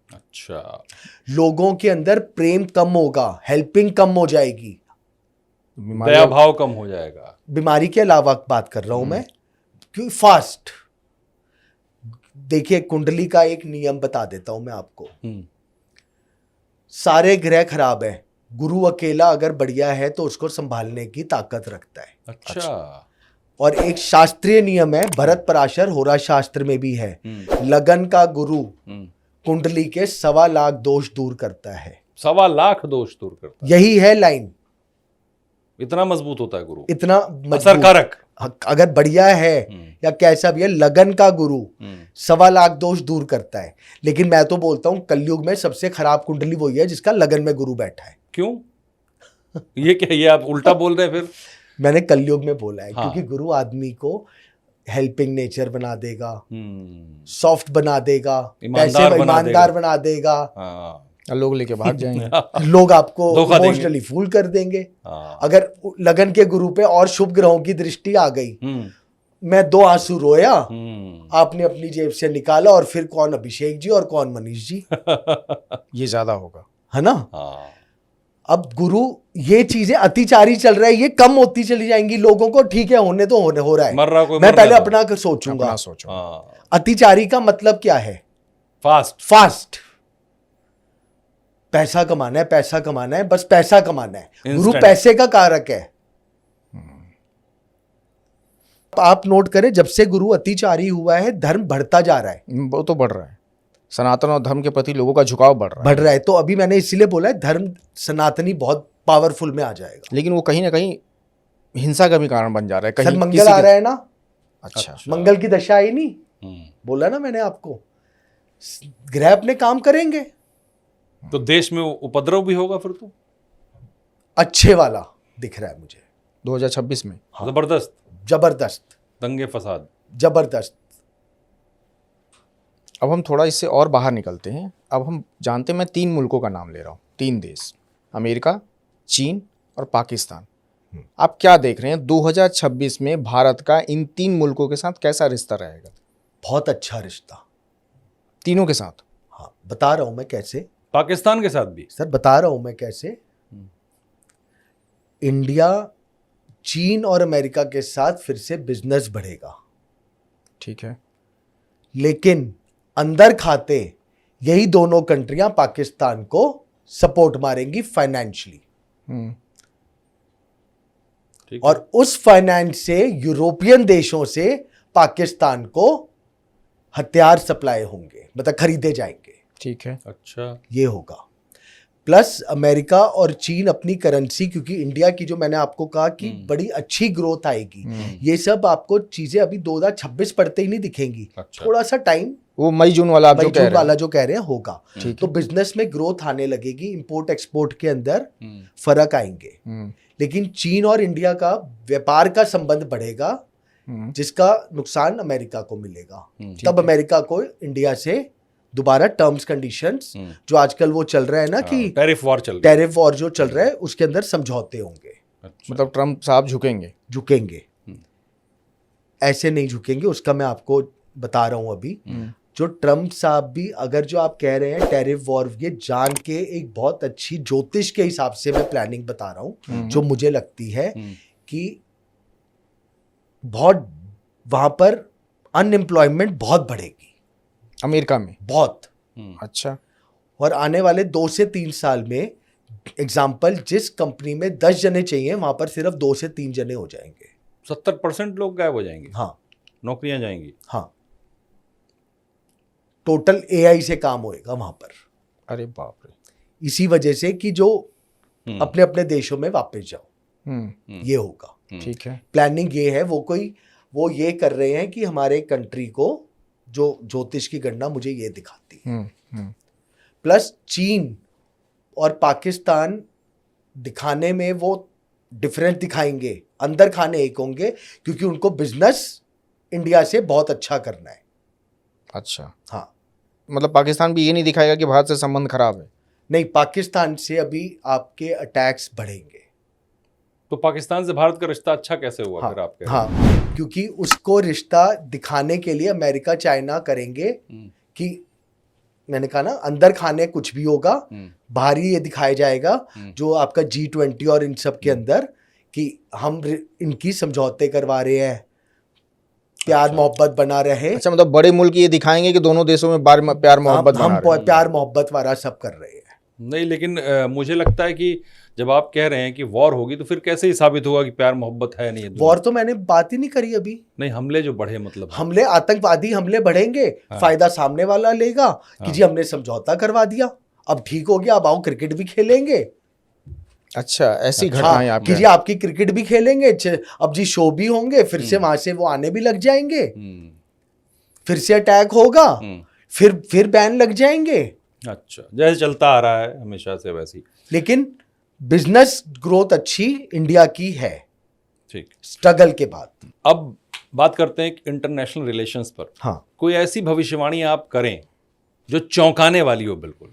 Speaker 3: अच्छा,
Speaker 1: लोगों के अंदर प्रेम कम होगा, हेल्पिंग कम हो जाएगी,
Speaker 3: दया भाव कम हो जाएगा।
Speaker 1: बीमारी के अलावा बात कर रहा हूं मैं, क्यों फास्ट। देखिए, कुंडली का एक नियम बता देता हूं मैं आपको। सारे ग्रह खराब है, गुरु अकेला अगर बढ़िया है तो उसको संभालने की ताकत रखता है।
Speaker 3: अच्छा,
Speaker 1: और एक शास्त्रीय नियम है, भरत पराशर होरा शास्त्र में भी है, लगन का गुरु कुंडली के 1.25 लाख दोष दूर करता है।
Speaker 3: 1.25 लाख दोष दूर करता
Speaker 1: यही है लाइन,
Speaker 3: है। इतना मजबूत होता है गुरु,
Speaker 1: इतना मजबूत।
Speaker 3: असरकारक।
Speaker 1: अगर बढ़िया है या कैसा भी है, लगन का गुरु 1.25 लाख दोष दूर करता है। लेकिन मैं तो बोलता हूं कलयुग में सबसे खराब कुंडली वही है जिसका लगन में गुरु बैठा है।
Speaker 3: क्यों? ये क्या, ये आप उल्टा बोल रहे हैं फिर?
Speaker 1: मैंने कलयुग में बोला है,
Speaker 3: हाँ।
Speaker 1: क्योंकि गुरु आदमी को हेल्पिंग नेचर बना देगा, सॉफ्ट बना देगा, ईमानदार बना देगा।
Speaker 3: हाँ,
Speaker 4: लोग लेके भाग जाएंगे।
Speaker 1: लोग आपको
Speaker 3: धोखा देंगे।
Speaker 1: इमोशनली फूल कर देंगे।
Speaker 3: हाँ।
Speaker 1: अगर लगन के गुरु पे और शुभ ग्रहों की दृष्टि आ गई, मैं 2 आंसू रोया, आपने अपनी जेब से निकाला, और फिर कौन अभिषेक जी और कौन मनीष जी,
Speaker 4: ये ज्यादा होगा,
Speaker 1: है ना।
Speaker 3: हाँ।
Speaker 1: अब गुरु, ये चीजें अतिचारी चल रहा है, ये कम होती चली जाएंगी। लोगों को ठीक है, होने तो हो रहा है,
Speaker 3: मर रहा कोई,
Speaker 1: मैं
Speaker 3: मर
Speaker 1: पहले
Speaker 3: रहा।
Speaker 1: अपना सोचूंगा।
Speaker 4: अपना सोचो।
Speaker 3: हाँ,
Speaker 1: अतिचारी का मतलब क्या है? फास्ट, पैसा कमाना है, पैसा कमाना है, बस पैसा कमाना है। गुरु
Speaker 3: Instant।
Speaker 1: पैसे का कारक है। आप नोट करें, जब से गुरु अतिचारी हुआ है, धर्म बढ़ता जा रहा है,
Speaker 4: वो तो बढ़ रहा है, सनातन और धर्म के प्रति लोगों का झुकाव बढ़ रहा है।
Speaker 1: तो अभी मैंने इसीलिए बोला है धर्म सनातनी बहुत पावरफुल में आ जाएगा।
Speaker 4: लेकिन वो कहीं ना कहीं हिंसा का भी कारण बन जा रहा है।
Speaker 1: सर,
Speaker 4: कहीं
Speaker 1: मंगल
Speaker 4: किसी
Speaker 1: आ
Speaker 4: के-
Speaker 1: रहा है ना,
Speaker 4: अच्छा,
Speaker 1: मंगल की दशा आई नहीं, बोला ना मैंने आपको, ग्रह अपने काम करेंगे।
Speaker 3: तो देश में उपद्रव भी होगा फिर तो,
Speaker 1: अच्छे वाला दिख रहा है मुझे
Speaker 4: 2026 में।
Speaker 3: जबरदस्त
Speaker 1: जबरदस्त,
Speaker 3: दंगे फसाद।
Speaker 1: जबरदस्त।
Speaker 4: अब हम थोड़ा इससे और बाहर निकलते हैं। अब हम जानते हैं, मैं 3 मुल्कों का नाम ले रहा हूँ, 3 देश, अमेरिका, चीन और पाकिस्तान। आप क्या देख रहे हैं 2026 में भारत का इन 3 मुल्कों के साथ कैसा रिश्ता रहेगा?
Speaker 1: बहुत अच्छा रिश्ता,
Speaker 4: तीनों के साथ।
Speaker 1: हाँ, बता रहा हूं मैं कैसे।
Speaker 3: पाकिस्तान के साथ भी?
Speaker 1: सर, बता रहा हूं मैं कैसे। इंडिया चीन और अमेरिका के साथ फिर से बिजनेस बढ़ेगा,
Speaker 4: ठीक है।
Speaker 1: लेकिन अंदर खाते यही दोनों कंट्रियां पाकिस्तान को सपोर्ट मारेंगी फाइनेंशियली,
Speaker 3: ठीक है।
Speaker 1: और उस फाइनेंस से यूरोपियन देशों से पाकिस्तान को हथियार सप्लाई होंगे, मतलब खरीदे जाएंगे।
Speaker 4: ठीक है।
Speaker 3: अच्छा,
Speaker 1: ये होगा। प्लस अमेरिका और चीन अपनी करेंसी, क्योंकि इंडिया की जो मैंने आपको कहा कि बड़ी अच्छी ग्रोथ आएगी, ये सब आपको चीजें अभी 2026 पड़ते ही नहीं दिखेंगी।
Speaker 3: अच्छा।
Speaker 1: थोड़ा सा टाइम,
Speaker 4: वो मई जून वाला आप जो कह रहे
Speaker 1: वाला जो कह रहे हैं होगा।
Speaker 4: ठीक
Speaker 1: तो बिजनेस में ग्रोथ आने लगेगी, इंपोर्ट एक्सपोर्ट के अंदर फर्क आएंगे।
Speaker 4: हैं।
Speaker 1: लेकिन चीन और इंडिया का व्यापार का संबंध बढ़ेगा, जिसका नुकसान अमेरिका को मिलेगा। तब अमेरिका को इंडिया से दोबारा टर्म्स कंडीशंस जो आजकल वो चल रहा है ना कि
Speaker 3: टैरिफ वॉर चल रही है।
Speaker 1: टैरिफ वॉर जो चल रहा है उसके अंदर समझौते होंगे।
Speaker 4: मतलब ट्रम्प साहब झुकेंगे।
Speaker 1: ऐसे नहीं झुकेंगे, उसका मैं आपको बता रहा हूं अभी। जो ट्रम्प साहब भी अगर जो आप कह रहे हैं टैरिफ वॉर, ये जान के एक बहुत अच्छी ज्योतिष के हिसाब से मैं प्लानिंग बता रहा हूं जो मुझे लगती है कि बहुत वहां पर अनएम्प्लॉयमेंट बहुत बढ़ेगी
Speaker 4: अमेरिका में,
Speaker 1: बहुत।
Speaker 4: अच्छा।
Speaker 1: और आने वाले 2 से 3 साल में एग्जाम्पल, जिस कंपनी में 10 जने चाहिए वहां पर सिर्फ 2 से 3 जने हो जाएंगे।
Speaker 3: 70% लोग गायब हो जाएंगे।
Speaker 1: हाँ,
Speaker 3: नौकरियां जाएंगी।
Speaker 1: हाँ, टोटल एआई से काम होएगा वहां पर।
Speaker 4: अरे बाप रे।
Speaker 1: इसी वजह से कि जो अपने अपने देशों में वापस जाओ, ये होगा।
Speaker 4: ठीक है।
Speaker 1: प्लानिंग ये है, वो ये कर रहे हैं कि हमारे कंट्री को, जो ज्योतिष की गणना मुझे ये दिखाती है, प्लस चीन और पाकिस्तान दिखाने में वो डिफरेंस दिखाएंगे, अंदर खाने एक होंगे क्योंकि उनको बिजनेस इंडिया से बहुत अच्छा करना है।
Speaker 4: अच्छा।
Speaker 1: हाँ,
Speaker 4: मतलब पाकिस्तान भी ये नहीं दिखाएगा कि भारत से संबंध खराब है।
Speaker 1: नहीं, पाकिस्तान से अभी आपके अटैक्स बढ़ेंगे।
Speaker 3: तो पाकिस्तान से भारत का रिश्ता अच्छा कैसे हुआ फिर आप कह रहे हैं?
Speaker 1: हाँ, क्योंकि उसको रिश्ता दिखाने के लिए अमेरिका चाइना करेंगे कि मैंने कहा ना, अंदर खाने कुछ भी होगा, बाहरी ये दिखाया जाएगा जो आपका G20 और इन सब के अंदर कि हम इनकी समझौते करवा रहे हैं, प्यार मोहब्बत बना रहे।
Speaker 4: अच्छा, मतलब बड़े मुल्क ये दिखाएंगे कि दोनों देशों में प्यार मोहब्बत बना
Speaker 1: हम
Speaker 4: रहे हैं।
Speaker 1: प्यार मोहब्बत वाला सब कर रहे हैं।
Speaker 3: नहीं, लेकिन मुझे लगता है कि जब आप कह रहे हैं कि वॉर होगी तो फिर कैसे ही साबित होगा कि प्यार मोहब्बत है नहीं है?
Speaker 1: वॉर तो मैंने बात ही नहीं करी अभी।
Speaker 3: नहीं, हमले जो बढ़े मतलब
Speaker 1: हमले, आतंकवादी हमले बढ़ेंगे, फायदा सामने वाला लेगा कि जी हमने समझौता करवा दिया, अब ठीक हो गया, अब आओ क्रिकेट भी खेलेंगे।
Speaker 4: अच्छा, ऐसी घटनाएं आप
Speaker 1: कि जी आपकी क्रिकेट भी खेलेंगे, अब जी शो भी होंगे, फिर से वहां से वो आने भी लग जाएंगे, फिर से अटैक होगा, फिर बैन लग जाएंगे।
Speaker 3: अच्छा, जैसे चलता आ रहा है हमेशा से वैसे ही।
Speaker 1: लेकिन बिजनेस ग्रोथ अच्छी इंडिया की है,
Speaker 3: ठीक,
Speaker 1: स्ट्रगल के बाद।
Speaker 3: अब बात करते हैं इंटरनेशनल रिलेशंस पर।
Speaker 1: हाँ,
Speaker 3: कोई ऐसी भविष्यवाणी आप करें जो चौंकाने वाली हो बिल्कुल,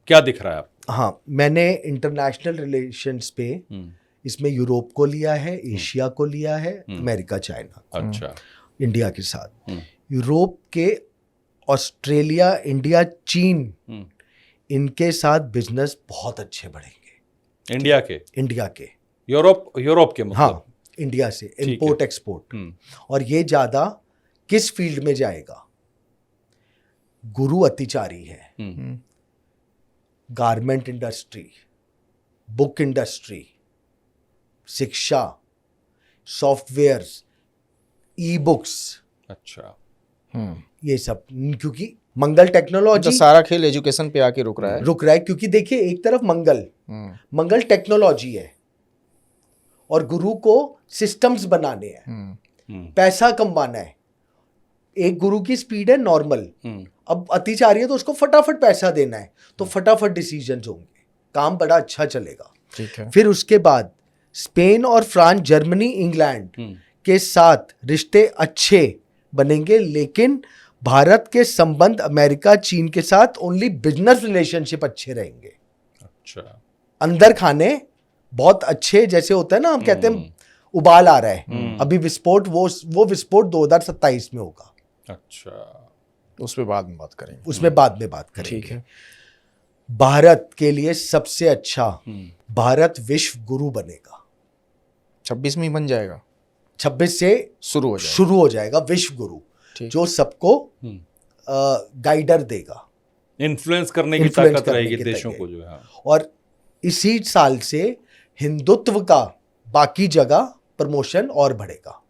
Speaker 3: क्या दिख रहा है आपको?
Speaker 1: हाँ, मैंने इंटरनेशनल रिलेशंस पे इसमें यूरोप को लिया है, एशिया को लिया है, अमेरिका, चाइना,
Speaker 3: अच्छा,
Speaker 1: इंडिया के साथ। यूरोप के, ऑस्ट्रेलिया, इंडिया, चीन, इनके साथ बिजनेस बहुत अच्छे बढ़ेंगे।
Speaker 3: इंडिया के यूरोप के मतलब?
Speaker 1: हाँ, इंडिया से इंपोर्ट एक्सपोर्ट। और ये ज्यादा किस फील्ड में जाएगा? गुरु अतिचारी है, गारमेंट इंडस्ट्री, बुक इंडस्ट्री, शिक्षा, सॉफ्टवेयर्स, ई बुक्स,
Speaker 3: अच्छा,
Speaker 1: ये सब, क्योंकि मंगल टेक्नोलॉजी,
Speaker 4: तो सारा खेल एजुकेशन पे आके रुक रहा है।
Speaker 1: क्योंकि देखिए, एक तरफ मंगल टेक्नोलॉजी है और गुरु को सिस्टम्स बनाने हैं, पैसा कमाना है। एक गुरु की स्पीड है नॉर्मल, अब अतिचारी है तो उसको फटाफट पैसा देना है, तो फटाफट डिसीजंस होंगे, काम बड़ा अच्छा चलेगा।
Speaker 4: ठीक है।
Speaker 1: फिर उसके बाद स्पेन और फ्रांस, जर्मनी, इंग्लैंड के साथ रिश्ते अच्छे बनेंगे, लेकिन भारत के संबंध अमेरिका, चीन के साथ ओनली बिजनेस रिलेशनशिप अच्छे रहेंगे।
Speaker 3: अच्छा,
Speaker 1: अंदर खाने बहुत अच्छे, जैसे होता है ना, हम कहते हैं उबाल आ रहा है, अभी विस्फोट, वो विस्फोट 2027 में होगा।
Speaker 3: अच्छा,
Speaker 4: उसमें बाद में बात करेंगे।
Speaker 1: उसमें बाद में बात करेंगे।
Speaker 4: ठीक है।
Speaker 1: भारत के लिए सबसे अच्छा, भारत विश्व गुरु बनेगा।
Speaker 4: 26 में ही बन जाएगा,
Speaker 1: 26 से शुरू हो जाएगा विश्व गुरु, जो सबको गाइडर देगा,
Speaker 3: इन्फ्लुएंस करने की ताकत रहेगी देशों को जो है।
Speaker 1: और इसी साल से हिंदुत्व का बाकी जगह प्रमोशन और बढ़ेगा,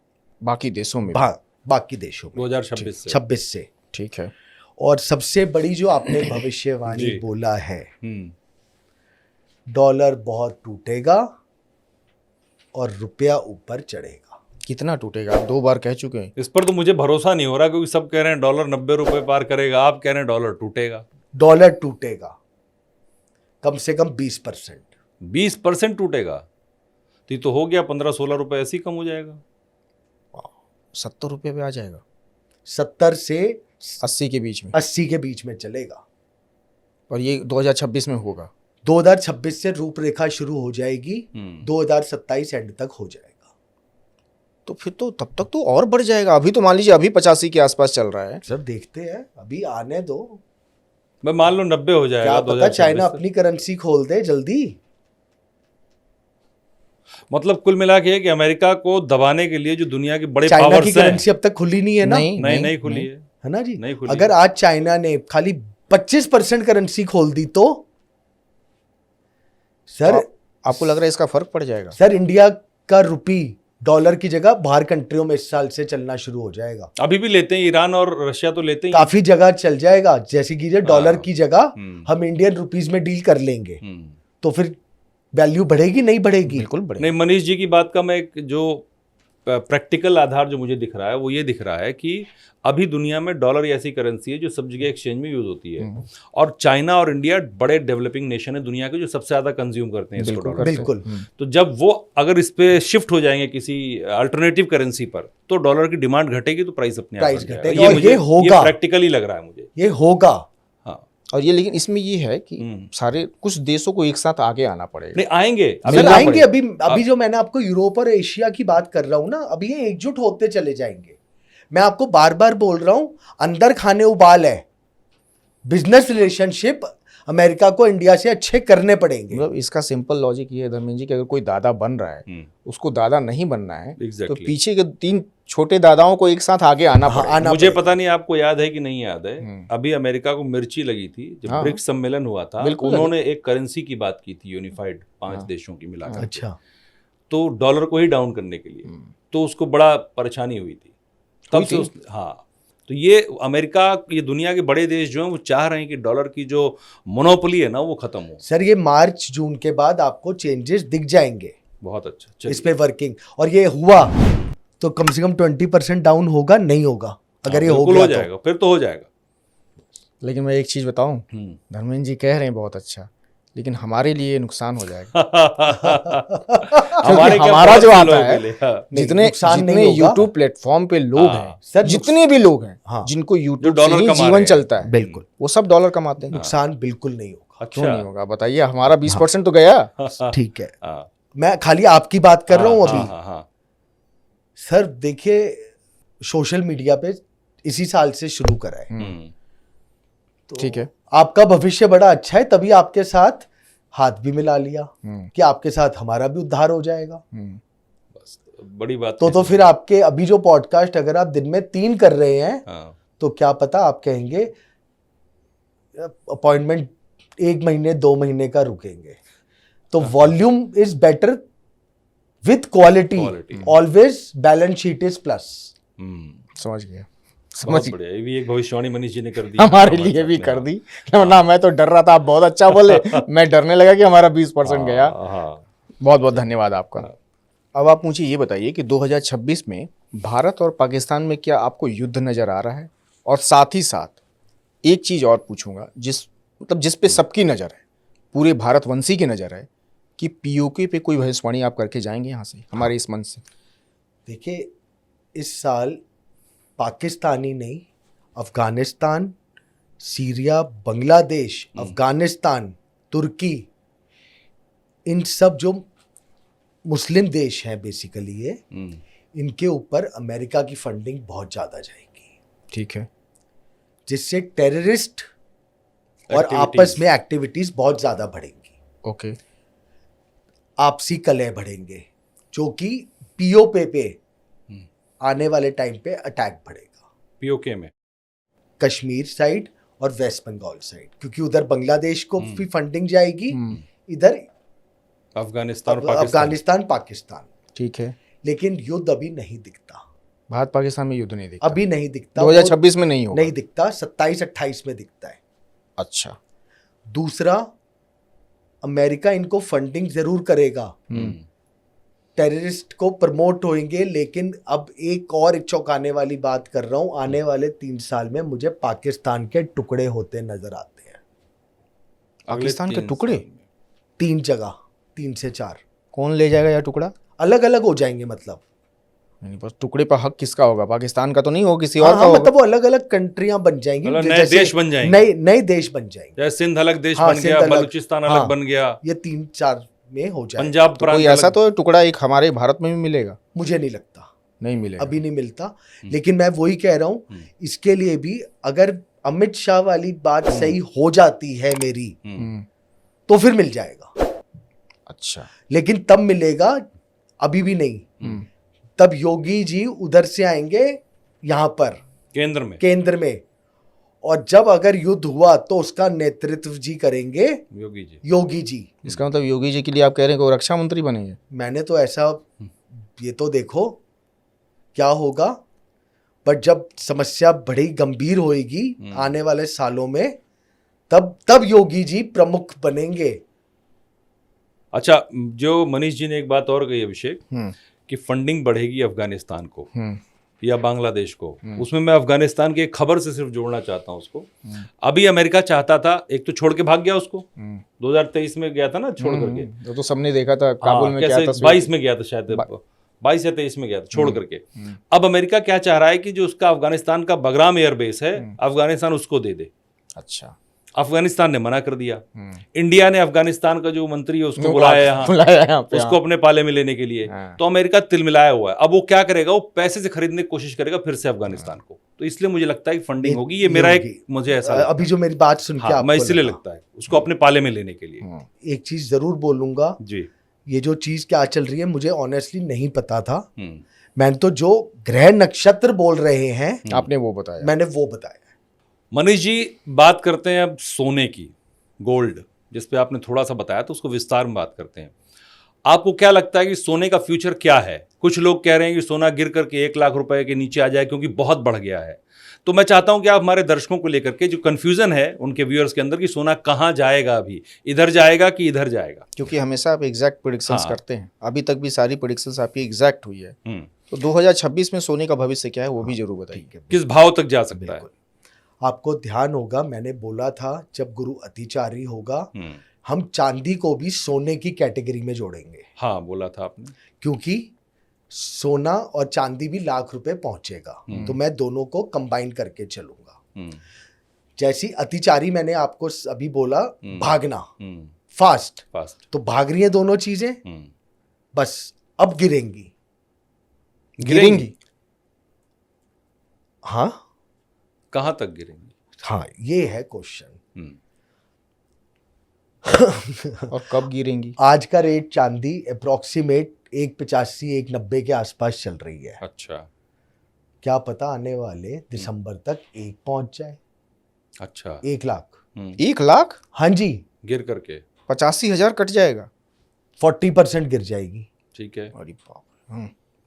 Speaker 4: बाकी देशों में,
Speaker 1: बाकी देशों में
Speaker 3: 2026
Speaker 1: से।
Speaker 4: ठीक है।
Speaker 1: और सबसे बड़ी जो आपने भविष्यवाणी बोला है, डॉलर बहुत टूटेगा और रुपया ऊपर चढ़ेगा।
Speaker 4: कितना टूटेगा? आप 2 बार कह चुके हैं।
Speaker 3: इस पर तो मुझे भरोसा नहीं हो रहा, क्योंकि सब कह रहे हैं डॉलर 90 रुपए पार करेगा, आप कह रहे हैं डॉलर टूटेगा।
Speaker 1: डॉलर टूटेगा कम से कम 20%।
Speaker 3: 20% टूटेगा तो ये तो हो गया 15-16 रुपए ऐसे ही कम हो जाएगा।
Speaker 4: 70 रुपये पे आ जाएगा,
Speaker 1: 70 से
Speaker 4: 80 के बीच में,
Speaker 1: 80 के बीच में चलेगा।
Speaker 4: और ये 2026 में होगा।
Speaker 1: 2026 से रूपरेखा शुरू हो जाएगी, 2027 एंड तक हो जाएगा।
Speaker 4: तो फिर तो तब तक तो और बढ़ जाएगा। अभी तो मान लीजिए अभी 85 के आसपास चल रहा है।
Speaker 1: सब देखते हैं, अभी आने दो।
Speaker 3: मैं मान लो 90 हो जाएगा।
Speaker 1: क्या पता
Speaker 3: 2026
Speaker 1: चाइना
Speaker 3: तक।
Speaker 1: अपनी करेंसी खोल दे जल्दी।
Speaker 3: मतलब कुल मिला के कि अमेरिका को दबाने के लिए जो दुनिया के बड़े
Speaker 1: चाइना की
Speaker 3: पावर्स हैं,
Speaker 1: करेंसी अब तक खुली नहीं है ना।
Speaker 3: नहीं खुली
Speaker 1: है ना जी।
Speaker 3: नहीं खुली
Speaker 1: अगर आज चाइना ने खाली 25% करेंसी खोल दी तो सर
Speaker 4: आपको लग रहा है इसका फर्क पड़ जाएगा?
Speaker 1: सर इंडिया का रुपी डॉलर की जगह बाहर कंट्रियों में इस साल से चलना शुरू हो जाएगा।
Speaker 3: अभी भी लेते हैं, ईरान और रशिया तो लेते ही।
Speaker 1: काफी जगह चल जाएगा। जैसे कि डॉलर की जगह
Speaker 3: हम्म।
Speaker 1: हम इंडियन रुपीस में डील कर लेंगे,
Speaker 3: हम्म।
Speaker 1: तो फिर वैल्यू बढ़ेगी नहीं बढ़ेगी?
Speaker 4: बिल्कुल बढ़ेगा।
Speaker 3: नहीं, मनीष जी की बात का मैं एक जो प्रैक्टिकल आधार जो मुझे दिख रहा है वो ये दिख रहा है कि अभी दुनिया में डॉलर ऐसी करेंसी है जो सब जगह एक्सचेंज में यूज होती है, और चाइना और इंडिया बड़े डेवलपिंग नेशन है दुनिया के जो सबसे ज्यादा कंज्यूम करते हैं इसको
Speaker 4: बिल्कुल,
Speaker 3: डॉलर से।
Speaker 1: बिल्कुल।
Speaker 3: तो जब वो अगर इस पे शिफ्ट हो जाएंगे किसी अल्टरनेटिव करेंसी पर, तो डॉलर की डिमांड घटेगी तो प्राइस अपने आप
Speaker 1: प्राइस
Speaker 3: बढ़ जाएगा।
Speaker 1: घटेगा और
Speaker 3: मुझे-
Speaker 1: ये होगा।
Speaker 3: प्रैक्टिकली लग रहा है मुझे।
Speaker 1: ये होगा।
Speaker 3: हाँ,
Speaker 4: और ये लेकिन इसमें ये है कि सारे कुछ देशों को एक साथ आगे आना पड़ेगा।
Speaker 3: नहीं आएंगे
Speaker 1: सर
Speaker 4: मिलना
Speaker 1: आएंगे।
Speaker 4: पड़ेगा।
Speaker 1: अभी जो मैंने आपको यूरोप और एशिया की बात कर रहा हूं ना, अभी ये एकजुट होते चले जाएंगे। मैं आपको बार बार बोल रहा हूं, अंदर खाने उबाल है। बिजनेस रिलेशनशिप अमेरिका को इंडिया से अच्छे करने पड़ेंगे।
Speaker 4: मतलब इसका सिंपल लॉजिक ये है धर्मेंद्र जी कि अगर कोई दादा बन रहा है उसको दादा नहीं बनना है, तो
Speaker 3: Exactly.
Speaker 4: पीछे के 3 छोटे दादाओं को एक साथ आगे आना पड़ेगा।
Speaker 3: मुझे पता नहीं आपको याद है कि नहीं याद है, अभी अमेरिका को मिर्ची लगी थी जब
Speaker 4: हाँ।
Speaker 3: ब्रिक्स सम्मेलन हुआ था।
Speaker 4: बिल्कुल
Speaker 3: उन्होंने एक करेंसी की बात की थी, यूनिफाइड 5 देशों की मिलाकर,
Speaker 1: अच्छा।
Speaker 3: तो डॉलर को ही डाउन करने के लिए, तो उसको बड़ा परेशानी हुई थी तब से हाँ। तो ये अमेरिका, ये दुनिया के बड़े देश जो हैं वो चाह रहे हैं कि डॉलर की जो मोनोपोली है ना वो खत्म हो।
Speaker 1: सर ये मार्च जून के बाद आपको चेंजेस दिख जाएंगे।
Speaker 3: बहुत अच्छा,
Speaker 1: इस
Speaker 3: चलिए।
Speaker 1: पे वर्किंग, और ये हुआ तो कम से कम 20% डाउन होगा, नहीं होगा? अगर ये हो
Speaker 3: बिल्कुल
Speaker 1: गया
Speaker 3: हो
Speaker 1: तो
Speaker 3: जाएगा, फिर तो हो जाएगा।
Speaker 4: लेकिन मैं एक चीज बताऊं, धर्मेंद्र जी कह रहे हैं बहुत अच्छा, लेकिन हमारे लिए नुकसान हो जाएगा।
Speaker 3: हमारे क्या
Speaker 4: हमारा
Speaker 3: बहुत
Speaker 4: जो
Speaker 3: से
Speaker 4: आता
Speaker 3: लोगों
Speaker 4: है,
Speaker 3: के लिए, हाँ।
Speaker 4: जितने
Speaker 1: नुकसान नहीं
Speaker 4: जितने
Speaker 1: होगा।
Speaker 4: YouTube प्लेटफॉर्म पे लोग
Speaker 3: हाँ।
Speaker 4: हैं,
Speaker 1: सर,
Speaker 4: जितने भी लोग हैं
Speaker 1: हाँ।
Speaker 4: जिनको YouTube
Speaker 3: डॉलर
Speaker 4: से ही
Speaker 3: कमा रहे
Speaker 4: जीवन
Speaker 3: हैं।
Speaker 4: चलता है,
Speaker 1: बिल्कुल
Speaker 4: वो सब डॉलर कमाते हैं।
Speaker 1: नुकसान बिल्कुल नहीं होगा।
Speaker 4: क्यों नहीं होगा बताइए? हमारा 20% तो गया।
Speaker 1: ठीक है,
Speaker 3: हाँ,
Speaker 1: मैं खाली आपकी बात कर रहा हूं अभी।
Speaker 3: हाँ, हाँ।
Speaker 1: सर देखिए, सोशल मीडिया पे इसी साल से शुरू करा है, तो
Speaker 4: ठीक है।
Speaker 1: आपका भविष्य बड़ा अच्छा है, तभी आपके साथ हाथ भी मिला लिया कि आपके साथ हमारा भी उद्धार हो जाएगा।
Speaker 3: बस बड़ी बात
Speaker 1: तो फिर आपके अभी जो पॉडकास्ट अगर आप दिन में 3 कर रहे हैं,
Speaker 3: हाँ।
Speaker 1: तो क्या पता आप कहेंगे अपॉइंटमेंट 1 महीने 2 महीने का रुकेंगे। तो volume is better with quality,
Speaker 3: Quality.
Speaker 1: Always balance sheet is plus.
Speaker 4: समझ गया,
Speaker 3: बहुत बढ़िया, ये भी एक भविष्यवाणी मनीष जी ने कर दी
Speaker 4: हमारे लिए भी कर दी। ना मैं तो डर रहा था, आप बहुत अच्छा बोले, मैं डरने लगा कि हमारा 20% गया।
Speaker 3: हाँ।
Speaker 4: बहुत बहुत धन्यवाद आपका। अब आप मुझे ये बताइए कि 2026 में भारत और पाकिस्तान में क्या आपको युद्ध नजर आ रहा है? और साथ ही साथ एक चीज और पूछूंगा, जिस पे सबकी नजर है, पूरे भारतवंशी की नजर है, कि पीओके पे कोई भविष्यवाणी आप करके जाएंगे यहाँ से, हमारे इस मंच से?
Speaker 1: देखिए, इस साल पाकिस्तानी नहीं, अफगानिस्तान, सीरिया, बांग्लादेश, अफगानिस्तान, तुर्की, इन सब जो मुस्लिम देश हैं बेसिकली ये, इनके ऊपर अमेरिका की फंडिंग बहुत ज़्यादा जाएगी।
Speaker 4: ठीक है।
Speaker 1: जिससे टेररिस्ट और आपस में एक्टिविटीज बहुत ज़्यादा बढ़ेंगी।
Speaker 4: ओके।
Speaker 1: आपसी कलह बढ़ेंगे, जो कि पीओके पे आने वाले टाइम पे अटैक बढ़ेगा।
Speaker 3: पीओके में
Speaker 1: कश्मीर साइड और वेस्ट बंगाल साइड, क्योंकि उधर बांग्लादेश को भी फंडिंग जाएगी, इधर अफगानिस्तान पाकिस्तान।
Speaker 4: ठीक है।
Speaker 1: लेकिन युद्ध अभी नहीं दिखता,
Speaker 4: भारत पाकिस्तान में युद्ध नहीं दिखता,
Speaker 1: अभी नहीं दिखता।
Speaker 4: 2026 में नहीं होगा,
Speaker 1: नहीं दिखता, 27-28 में दिखता है।
Speaker 4: अच्छा।
Speaker 1: दूसरा, अमेरिका इनको फंडिंग जरूर करेगा, टेररिस्ट को प्रमोट होंगे, लेकिन अब एक और चौंकाने वाली बात कर रहा हूं, आने वाले 3 साल में मुझे पाकिस्तान के टुकड़े होते नजर आते हैं।
Speaker 4: पाकिस्तान के टुकड़े
Speaker 1: 3 जगह, 3 से 4
Speaker 4: कौन ले जाएगा यह टुकड़ा?
Speaker 1: अलग अलग हो जाएंगे, मतलब
Speaker 4: नहीं, बस टुकड़े पर हक किसका होगा? पाकिस्तान का तो नहीं होगा, किसी
Speaker 1: हाँ,
Speaker 4: और का
Speaker 1: हाँ,
Speaker 4: होगा।
Speaker 1: मतलब वो अलग अलग कंट्रियां बन जाएंगी,
Speaker 3: मतलब नए
Speaker 1: जैसे
Speaker 3: देश बन जाएंगे।
Speaker 1: नए नए देश बन जाएंगे।
Speaker 3: जैसे सिंध अलग देश
Speaker 1: हाँ,
Speaker 3: बन
Speaker 1: सिंध
Speaker 3: गया,
Speaker 1: अलग,
Speaker 3: बलूचिस्तान
Speaker 1: हाँ,
Speaker 3: अलग बन गया,
Speaker 1: ये 3-4 में हो जाएगा।
Speaker 3: पंजाब
Speaker 4: तो
Speaker 3: प्रांत
Speaker 4: कोई ऐसा
Speaker 3: अलग।
Speaker 4: तो टुकड़ा एक हमारे भारत में भी मिलेगा?
Speaker 1: मुझे नहीं लगता,
Speaker 4: नहीं मिलेगा
Speaker 1: अभी नहीं मिलता। लेकिन मैं वही कह रहा हूँ, इसके लिए भी अगर अमित शाह वाली बात सही हो जाती है मेरी, तो फिर मिल जाएगा।
Speaker 4: अच्छा।
Speaker 1: लेकिन तब मिलेगा, अभी भी नहीं। तब योगी जी उधर से आएंगे यहाँ पर केंद्र में, और जब अगर युद्ध हुआ तो उसका नेतृत्व जी करेंगे योगी जी।
Speaker 4: इसका मतलब योगी जी के लिए आप कह रहे हैं कि वो रक्षा मंत्री बनेंगे?
Speaker 1: मैंने तो ऐसा, ये तो देखो क्या होगा, बट जब समस्या बड़ी गंभीर होएगी आने वाले सालों में, तब योगी जी प्रमुख बनेंगे।
Speaker 3: अच्छा, जो मनीष जी ने एक बात और कही अभिषेक, कि फंडिंग बढ़ेगी अफगानिस्तान को या बांग्लादेश को, उसमें मैं अफगानिस्तान की एक खबर से सिर्फ जोड़ना चाहता हूं उसको। अभी अमेरिका चाहता था, एक तो छोड़ के भाग गया उसको, 2023 में गया था ना छोड़ करके,
Speaker 4: तो सबने देखा था काबुल में क्या था,
Speaker 3: 22 में गया था शायद, 22 या 23 में गया था छोड़ करके। अब अमेरिका क्या चाह रहा है कि जो उसका अफगानिस्तान का बगराम एयरबेस है, अफगानिस्तान उसको दे दे।
Speaker 4: अच्छा।
Speaker 3: अफगानिस्तान ने मना कर दिया। इंडिया ने अफगानिस्तान का जो मंत्री है उसको बुलाया यहाँ पे, उसको अपने पाले में लेने के लिए। तो अमेरिका तिलमिलाया हुआ है। अब वो क्या करेगा, वो पैसे से खरीदने की कोशिश करेगा फिर से अफगानिस्तान को। तो इसलिए मुझे लगता है कि फंडिंग होगी, ये मेरा एक, मुझे ऐसा
Speaker 1: अभी जो मेरी बात सुन के
Speaker 3: मैं इसलिए लगता है उसको अपने पाले में लेने के लिए।
Speaker 1: एक चीज जरूर बोलूंगा जी, ये जो चीज क्या चल रही है मुझे ऑनेस्टली नहीं पता था। मैंने तो जो ग्रह नक्षत्र बोल रहे हैं
Speaker 4: आपने वो बताया,
Speaker 1: मैंने वो बताया।
Speaker 3: मनीष जी, बात करते हैं अब सोने की, गोल्ड, जिस पे आपने थोड़ा सा बताया, तो उसको विस्तार में बात करते हैं। आपको क्या लगता है कि सोने का फ्यूचर क्या है? कुछ लोग कह रहे हैं कि सोना गिर करके 1 लाख रुपए के नीचे आ जाए क्योंकि बहुत बढ़ गया है। तो मैं चाहता हूं कि आप हमारे दर्शकों को लेकर के, जो कंफ्यूजन है उनके व्यूअर्स के अंदर, कि सोना कहां जाएगा, अभी इधर जाएगा कि इधर जाएगा,
Speaker 4: क्योंकि हमेशा आप एग्जैक्ट प्रेडिक्शंस करते हैं, अभी तक भी सारी प्रेडिक्शंस आपकी एग्जैक्ट हुई है। तो 2026 में सोने का भविष्य क्या है वो भी जरूर बताइए,
Speaker 3: किस भाव तक जा सकता है?
Speaker 1: आपको ध्यान होगा, मैंने बोला था जब गुरु अतिचारी होगा हम चांदी को भी सोने की कैटेगरी में जोड़ेंगे।
Speaker 3: हाँ, बोला था आपने, क्योंकि
Speaker 1: सोना और चांदी भी लाख रुपए पहुंचेगा। तो मैं दोनों को कंबाइन करके चलूंगा। जैसी अतिचारी मैंने आपको अभी बोला, भागना, फास्ट, तो भाग रही है दोनों चीजें, बस अब गिरेंगी। हाँ,
Speaker 3: कहां तक गिरेंगी?
Speaker 1: हाँ, ये है क्वेश्चन।
Speaker 4: और कब गिरेंगी?
Speaker 1: आज का रेट चांदी अप्रोक्सीमेट 185 190 के आसपास चल रही है।
Speaker 3: अच्छा,
Speaker 1: क्या पता आने वाले दिसंबर तक 1 पहुंच जाए।
Speaker 3: अच्छा,
Speaker 1: 1 लाख।
Speaker 4: 1 लाख?
Speaker 1: हाँ जी,
Speaker 3: गिर करके
Speaker 4: 85,000 कट जाएगा,
Speaker 1: 40% गिर जाएगी।
Speaker 3: ठीक है,
Speaker 4: अरे बाप,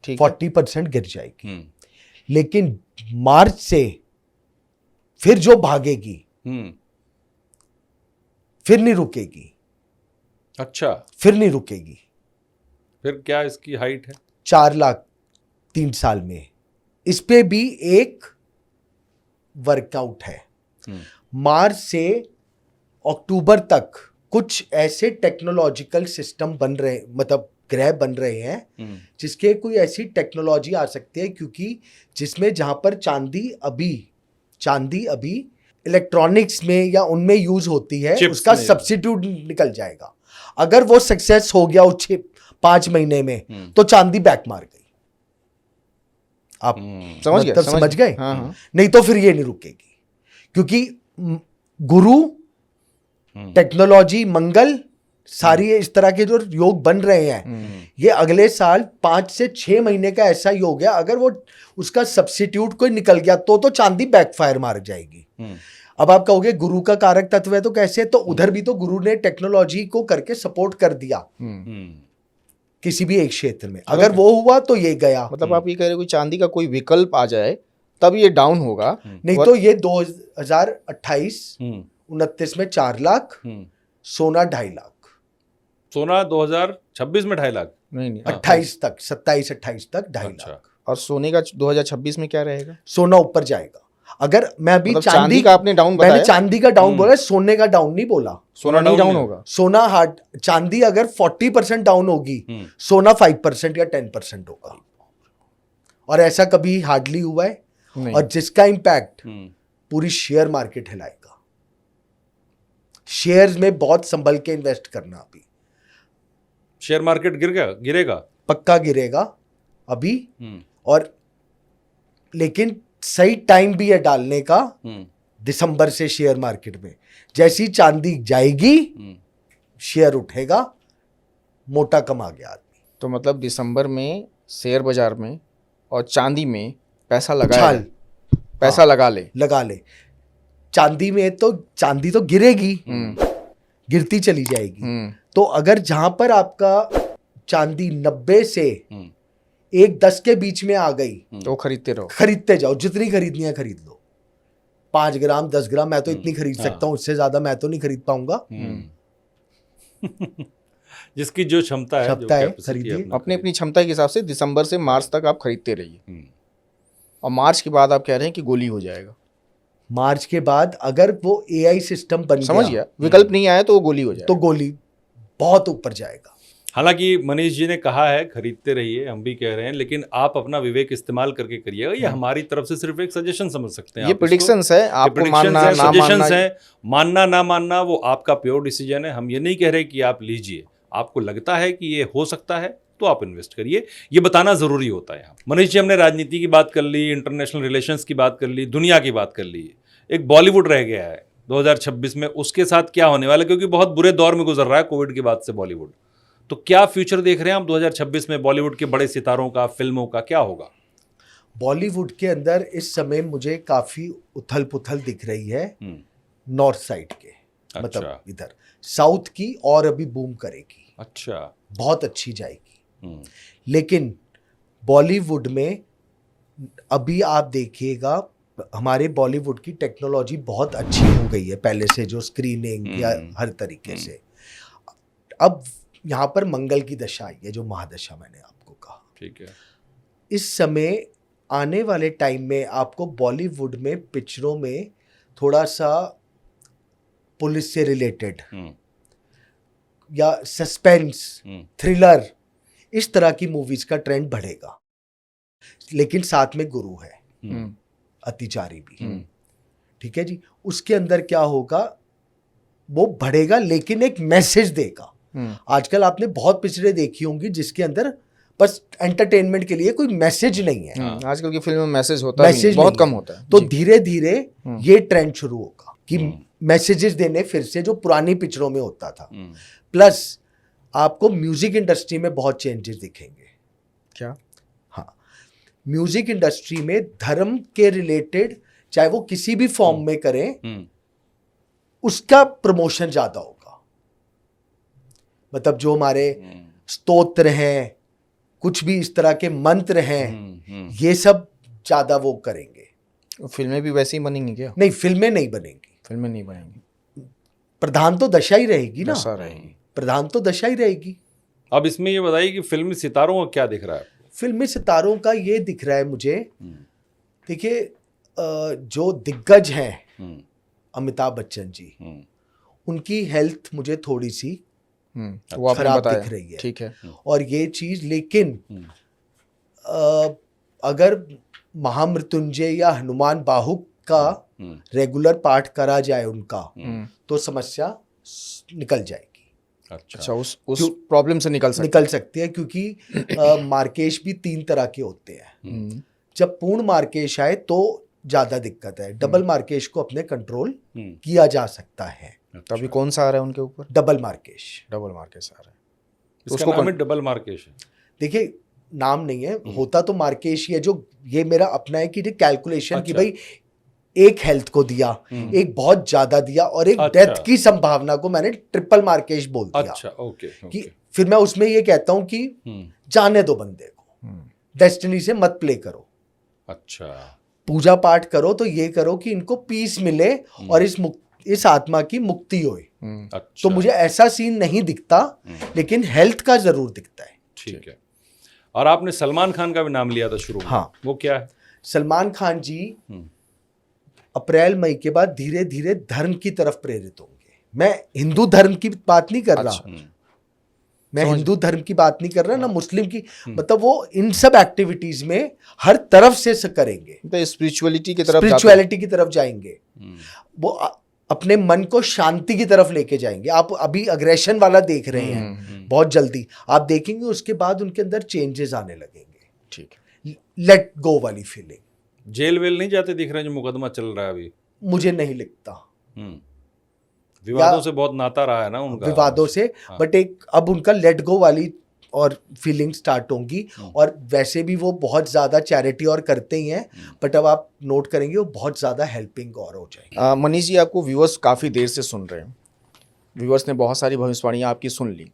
Speaker 4: ठीक,
Speaker 1: 40% गिर जाएगी। लेकिन मार्च से फिर जो भागेगी फिर नहीं रुकेगी।
Speaker 3: अच्छा,
Speaker 1: फिर नहीं रुकेगी।
Speaker 3: फिर क्या इसकी हाइट है?
Speaker 1: 4 लाख 3 साल में। इस पे भी एक वर्कआउट है। मार्च से अक्टूबर तक कुछ ऐसे टेक्नोलॉजिकल सिस्टम बन रहे, मतलब ग्रह बन रहे हैं जिसके कोई ऐसी टेक्नोलॉजी आ सकती है, क्योंकि जिसमें जहां पर चांदी अभी इलेक्ट्रॉनिक्स में या उनमें यूज होती है, उसका सब्स्टिट्यूट निकल जाएगा। अगर वो सक्सेस हो गया 5 महीने में, तो चांदी बैक मार गई। आप समझ गए?
Speaker 4: हाँ।
Speaker 1: नहीं तो फिर ये नहीं रुकेगी, क्योंकि गुरु, टेक्नोलॉजी, मंगल, सारी इस तरह के जो योग बन रहे हैं, ये अगले साल 5 से 6 महीने का ऐसा योग है। अगर वो उसका सब्स्टिट्यूट कोई निकल गया तो चांदी बैकफायर मार जाएगी। अब आप कहोगे गुरु का कारक तत्व है तो कैसे? तो उधर भी तो गुरु ने टेक्नोलॉजी को करके सपोर्ट कर दिया किसी भी एक क्षेत्र में। अगर वो हुआ तो ये गया।
Speaker 4: मतलब आप ये कह रहे हो कि चांदी का कोई विकल्प आ जाए तब ये डाउन होगा,
Speaker 1: नहीं तो ये 2028-29 में 4 लाख, सोना 2.5 लाख।
Speaker 3: सोना 2026 में 2.5 लाख?
Speaker 4: नहीं
Speaker 1: 28 तक, 27-28 तक 2.5 लाख।
Speaker 4: और सोने का 2026 में क्या रहेगा?
Speaker 1: सोना ऊपर जाएगा। अगर मैं अभी
Speaker 4: मतलब चांदी का आपने डाउन बताया,
Speaker 1: मैंने चांदी का डाउन बोला, सोने का डाउन नहीं बोला।
Speaker 4: सोना नहीं डाउन होगा।
Speaker 1: सोना चांदी अगर 40% डाउन होगी, सोना 5% या 10% होगा। और ऐसा कभी हार्डली हुआ है।
Speaker 4: नहीं।
Speaker 1: और जिसका इम्पैक्ट पूरी शेयर मार्केट हिलाएगा। शेयर्स में बहुत संभल के इन्वेस्ट करना अभी।
Speaker 3: शेयर मार्केट गिरेगा
Speaker 1: पक्का गिरेगा अभी। और लेकिन सही टाइम भी है डालने का, दिसंबर से शेयर मार्केट में। जैसी चांदी जाएगी शेयर उठेगा, मोटा कमा गया आदमी।
Speaker 4: तो मतलब दिसंबर में शेयर बाजार में और चांदी में पैसा
Speaker 1: हाँ,
Speaker 4: लगा ले।
Speaker 1: चांदी में तो चांदी तो गिरेगी, गिरती चली जाएगी। तो अगर जहां पर आपका चांदी 90 से 1-10 के बीच में आ गई
Speaker 4: तो खरीदते रहो,
Speaker 1: खरीदते जाओ। जितनी खरीदनी है खरीद लो। 5 ग्राम 10 ग्राम मैं तो इतनी खरीद सकता हूँ, उससे ज्यादा मैं तो नहीं खरीद पाऊंगा।
Speaker 3: जिसकी जो क्षमता है
Speaker 1: खरीदिए।
Speaker 4: अपनी अपनी क्षमता के हिसाब से दिसंबर से मार्च तक आप खरीदते रहिए। और मार्च के बाद आप कह रहे हैं कि गोली हो जाएगा।
Speaker 1: मार्च के बाद अगर वो एआई सिस्टम बन
Speaker 4: समझ गया, विकल्प नहीं आया तो वो गोली हो जाएगा,
Speaker 1: तो गोली बहुत ऊपर जाएगा।
Speaker 3: हालांकि मनीष जी ने कहा है खरीदते रहिए, हम भी कह रहे हैं, लेकिन आप अपना विवेक इस्तेमाल करके करिएगा। ये हमारी तरफ से सिर्फ एक सजेशन समझ सकते हैं।
Speaker 4: ये प्रेडिक्शंस है, आपको मानना ना
Speaker 3: मानना ना मानना वो आपका प्योर डिसीजन है। हम ये नहीं कह रहे कि आप लीजिए, आपको लगता है कि ये हो सकता है तो आप इन्वेस्ट करिए, ये बताना जरूरी होता है। मनीष जी, हमने राजनीति की बात कर ली, इंटरनेशनल रिलेशंस की बात कर ली, दुनिया की बात कर ली, एक बॉलीवुड रह गया है 2026 में, उसके साथ क्या होने वाला है? क्योंकि बहुत बुरे दौर में गुजर रहा है कोविड के बाद से बॉलीवुड। तो क्या फ्यूचर देख रहे हैं आप 2026 में बॉलीवुड के बड़े सितारों का, फिल्मों का क्या होगा?
Speaker 1: बॉलीवुड के अंदर इस समय मुझे काफी उथल पुथल दिख रही है नॉर्थ साइड के, मतलब इधर साउथ की और अभी बूम करेगी।
Speaker 3: अच्छा,
Speaker 1: बहुत अच्छी जाएगी। लेकिन बॉलीवुड में अभी आप देखिएगा, हमारे बॉलीवुड की टेक्नोलॉजी बहुत अच्छी हो गई है पहले से, जो स्क्रीनिंग या हर तरीके से। अब यहाँ पर मंगल की दशा आई है, जो महादशा मैंने आपको कहा।
Speaker 3: ठीक है।
Speaker 1: इस समय आने वाले टाइम में आपको बॉलीवुड में पिक्चरों में थोड़ा सा पुलिस से रिलेटेड या सस्पेंस, थ्रिलर, इस तरह की मूवीज का ट्रेंड बढ़ेगा। लेकिन साथ में गुरु है, अतिचारी भी। ठीक है जी। उसके अंदर क्या होगा, वो बढ़ेगा लेकिन एक मैसेज देगा। आजकल आपने बहुत पिक्चरें देखी होंगी जिसके अंदर बस एंटरटेनमेंट के लिए कोई मैसेज नहीं है।
Speaker 4: आजकल की फिल्म में मैसेज होता है, बहुत कम होता है।
Speaker 1: तो धीरे धीरे ये ट्रेंड शुरू होगा कि मैसेजेस देने फिर से, जो पुरानी पिक्चरों में होता था। प्लस आपको म्यूजिक इंडस्ट्री में बहुत चेंजेस दिखेंगे।
Speaker 4: क्या?
Speaker 1: हाँ, म्यूजिक इंडस्ट्री में धर्म के रिलेटेड, चाहे वो किसी भी फॉर्म में करें, उसका प्रमोशन ज्यादा होगा। मतलब जो हमारे स्तोत्र हैं, कुछ भी इस तरह के मंत्र हैं, ये सब ज्यादा वो करेंगे।
Speaker 4: फिल्में भी वैसे ही बनेंगी क्या?
Speaker 1: नहीं, फिल्में नहीं बनेंगी।
Speaker 4: फिल्में नहीं बनेंगी,
Speaker 1: प्रधान तो दशा ही रहेगी ना।
Speaker 4: दशा रहेगी,
Speaker 1: प्रधान तो दशा ही रहेगी।
Speaker 3: अब इसमें ये बताइए कि फिल्मी सितारों का क्या दिख रहा है?
Speaker 1: फिल्मी सितारों का ये दिख रहा है मुझे, देखिए जो दिग्गज हैं अमिताभ बच्चन जी, उनकी हेल्थ मुझे थोड़ी सी खराब दिख रही है।
Speaker 4: ठीक है।
Speaker 1: और ये चीज, लेकिन अगर महामृत्युंजय या हनुमान बाहुक का रेगुलर पाठ करा जाए उनका, तो समस्या निकल जाएगी।
Speaker 4: अच्छा, उस प्रॉब्लम से निकल
Speaker 1: सकती है। क्योंकि मार्केश भी 3 तरह के होते हैं। जब पूर्ण मार्केश आए तो ज्यादा दिक्कत है, डबल मार्केश को अपने कंट्रोल किया जा सकता है।
Speaker 4: तो अभी कौन सा आ रहा है उनके ऊपर?
Speaker 1: डबल मार्केश
Speaker 4: आ रहा है।
Speaker 3: उसका नाम है डबल मार्केश है।
Speaker 1: देखिए, नाम नहीं है, होता तो मार्केश ही है। जो ये मेरा अपना है कि कैलकुलेशन की भाई एक हेल्थ को दिया, एक बहुत ज्यादा दिया, और एक डेथ की संभावना को मैंने ट्रिपल मार्केश बोल दिया।
Speaker 3: अच्छा, ओके।
Speaker 1: कि फिर मैं उसमें ये कहता हूं कि जाने दो बंदे को, डेस्टिनी से मत प्ले करो।
Speaker 3: अच्छा,
Speaker 1: पूजा पाठ करो तो ये करो कि इनको पीस मिले और इस आत्मा की मुक्ति होए।
Speaker 3: अच्छा।
Speaker 1: तो मुझे ऐसा सीन नहीं दिखता, लेकिन हेल्थ का जरूर दिखता है।
Speaker 3: ठीक है। और आपने सलमान खान का भी नाम लिया था शुरू में।
Speaker 1: हाँ,
Speaker 3: वो क्या है?
Speaker 1: सलमान खान जी अप्रैल मई के बाद धीरे धीरे धर्म की तरफ प्रेरित होंगे। मैं हिंदू धर्म की बात नहीं कर रहा, मैं हिंदू धर्म की बात नहीं कर रहा ना, मुस्लिम की, मतलब वो इन सब एक्टिविटीज में हर तरफ से करेंगे,
Speaker 4: तो स्पिरिचुअलिटी की तरफ
Speaker 1: स्पिरिचुअलिटी की तरफ जाएंगे, वो अपने मन को शांति की तरफ लेके जाएंगे। आप अभी अग्रेशन वाला देख रहे हैं, बहुत जल्दी आप देखेंगे उसके बाद उनके अंदर चेंजेस आने लगेंगे।
Speaker 4: ठीक है,
Speaker 1: लेट गो वाली फीलिंग।
Speaker 3: जेल वेल नहीं जाते दिख रहे हैं जो मुकदमा चल रहा है अभी?
Speaker 1: मुझे नहीं लगता।
Speaker 3: विवादों से बहुत नाता रहा है ना उनका,
Speaker 1: विवादों से, बट एक अब उनका लेट गो वाली और फीलिंग स्टार्ट होंगी। और वैसे भी वो बहुत ज़्यादा चैरिटी और करते ही हैं, बट अब आप नोट करेंगे वो बहुत ज़्यादा हेल्पिंग और हो जाएंगे।
Speaker 4: मनीष जी, आपको व्यूअर्स काफ़ी देर से सुन रहे हैं, व्यूअर्स ने बहुत सारी भविष्यवाणियाँ आपकी सुन ली,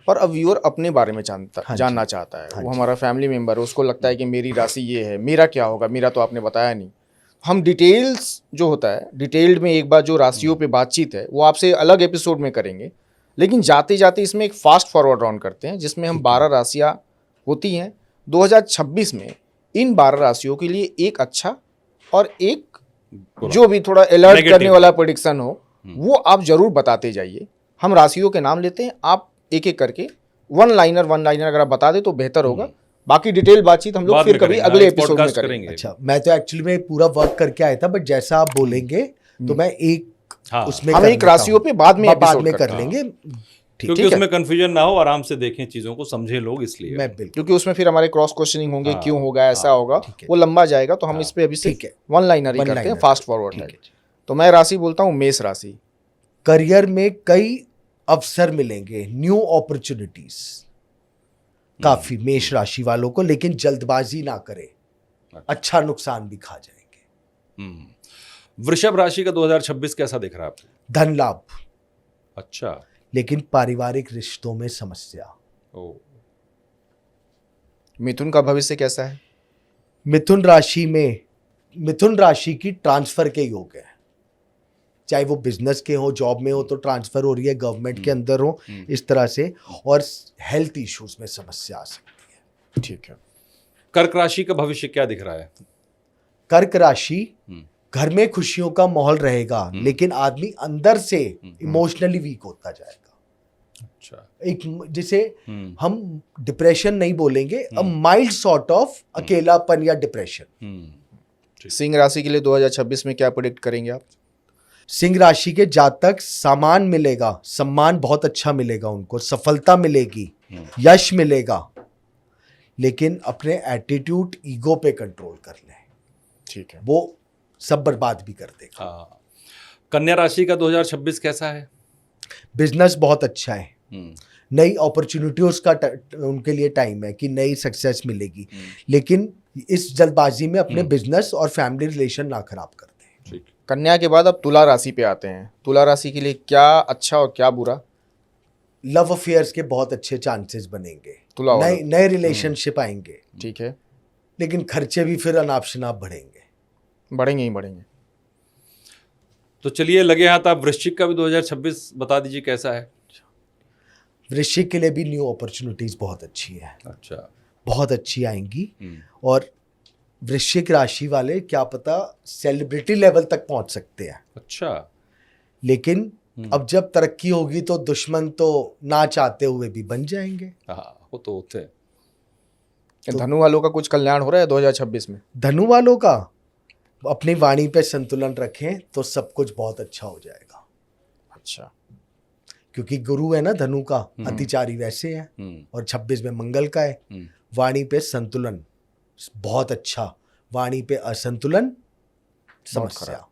Speaker 4: पर अब व्यूअर अपने बारे में जानना चाहता है। वो हमारा फैमिली मेम्बर है, उसको लगता है कि मेरी राशि ये है, मेरा क्या होगा, मेरा तो आपने बताया नहीं। हम डिटेल्स जो होता है, डिटेल्ड में एक बार जो राशियों पे बातचीत है वो आपसे अलग एपिसोड में करेंगे, लेकिन जाते जाते इसमें एक फास्ट फॉरवर्ड राउंड करते हैं जिसमें हम 12 राशियाँ होती हैं 2026 में। इन 12 राशियों के लिए एक अच्छा और एक जो भी थोड़ा अलर्ट करने वाला प्रेडिक्शन हो वो आप जरूर बताते जाइए। हम राशियों के नाम लेते हैं, आप एक एक करके वन लाइनर अगर आप बता दे तो बेहतर होगा। बाकी डिटेल बातचीत हम लोग फिर कभी अगले एपिसोड में करेंगे।
Speaker 1: अच्छा, मैं तो एक्चुअली में पूरा वर्क करके आया था, बट जैसा आप बोलेंगे तो मैं एक उसमें
Speaker 4: हम एक राशियों पे बाद में
Speaker 1: कर लेंगे,
Speaker 3: क्योंकि उसमें कंफ्यूजन ना हो, आराम से देखें चीजों को, समझे लोग, इसलिए
Speaker 1: मैं बिल्कुल,
Speaker 4: क्योंकि उसमें फिर हमारे क्रॉस क्वेश्चनिंग होंगे, क्यों होगा ऐसा होगा, वो लंबा जाएगा, तो हम इस पे अभी से वन लाइनर ही करते हैं, फास्ट फॉरवर्ड है। तो मैं राशि बोलता हूँ मेष राशि।
Speaker 1: करियर में कई अवसर मिलेंगे, न्यू अपॉर्चुनिटीज काफी मेष राशि वालों को, लेकिन जल्दबाजी ना करें, अच्छा नुकसान भी खा जाएंगे।
Speaker 3: वृषभ राशि का 2026 कैसा दिख रहा है आपको?
Speaker 1: धन लाभ,
Speaker 3: अच्छा,
Speaker 1: लेकिन पारिवारिक रिश्तों में समस्या।
Speaker 4: मिथुन का भविष्य कैसा है?
Speaker 1: मिथुन राशि की ट्रांसफर के योग है, चाहे वो बिजनेस के हो, जॉब में हो तो ट्रांसफर हो रही है, गवर्नमेंट के अंदर हो, इस तरह से, और हेल्थ इश्यूज में समस्या आ सकती है।
Speaker 4: ठीक है।
Speaker 3: कर्क राशि का भविष्य क्या दिख रहा है?
Speaker 1: कर्क राशि, घर में खुशियों का माहौल रहेगा, लेकिन आदमी अंदर से इमोशनली वीक होता जाएगा।
Speaker 3: अच्छा,
Speaker 1: एक जिसे हम डिप्रेशन नहीं बोलेंगे, अ माइल्ड सॉर्ट ऑफ अकेलापन या डिप्रेशन।
Speaker 4: सिंह राशि के लिए 2026 में क्या प्रेडिक्ट करेंगे आप?
Speaker 1: सिंह राशि के जातक सामान मिलेगा, सम्मान बहुत अच्छा मिलेगा उनको, सफलता मिलेगी, यश मिलेगा, लेकिन अपने एटीट्यूड, ईगो पे कंट्रोल कर लें।
Speaker 4: ठीक है,
Speaker 1: वो सब बर्बाद भी कर देगा।
Speaker 3: कन्या राशि का 2026 कैसा है?
Speaker 1: बिजनेस बहुत अच्छा है, नई अपॉर्चुनिटीज का उनके लिए टाइम है कि नई सक्सेस मिलेगी, लेकिन इस जल्दबाजी में अपने बिजनेस और फैमिली रिलेशन ना खराब कर दें।
Speaker 4: कन्या के बाद अब तुला राशि पे आते हैं। तुला राशि के लिए क्या अच्छा और क्या बुरा?
Speaker 1: लव अफेयर्स के बहुत अच्छे चांसेस बनेंगे, नए रिलेशनशिप आएंगे,
Speaker 4: ठीक है,
Speaker 1: लेकिन खर्चे भी फिर अनाप शनाप
Speaker 4: बढ़ेंगे ही बढ़ेंगे।
Speaker 3: तो चलिए, लगे हाथ आप वृश्चिक का भी 2026 बता दीजिए कैसा है?
Speaker 1: वृश्चिक के लिए भी न्यू अपॉर्चुनिटीज बहुत अच्छी है।
Speaker 3: अच्छा,
Speaker 1: बहुत अच्छी आएंगी, और वृश्चिक राशि वाले क्या पता सेलिब्रिटी लेवल तक पहुंच सकते हैं।
Speaker 3: अच्छा,
Speaker 1: लेकिन अब जब तरक्की होगी तो दुश्मन तो ना चाहते हुए भी बन जाएंगे।
Speaker 3: हाँ, वो तो होते हैं।
Speaker 4: तो धनु वालों का कुछ कल्याण हो रहा है 2026 में?
Speaker 1: धनु वालों का अपनी वाणी पे संतुलन रखें तो सब कुछ बहुत अच्छा हो जाएगा।
Speaker 4: अच्छा,
Speaker 1: क्योंकि गुरु है ना धनु का, अतिचारी वैसे है, और 26 में मंगल का है। वाणी पे संतुलन बहुत अच्छा, वाणी पे असंतुलन समस्या।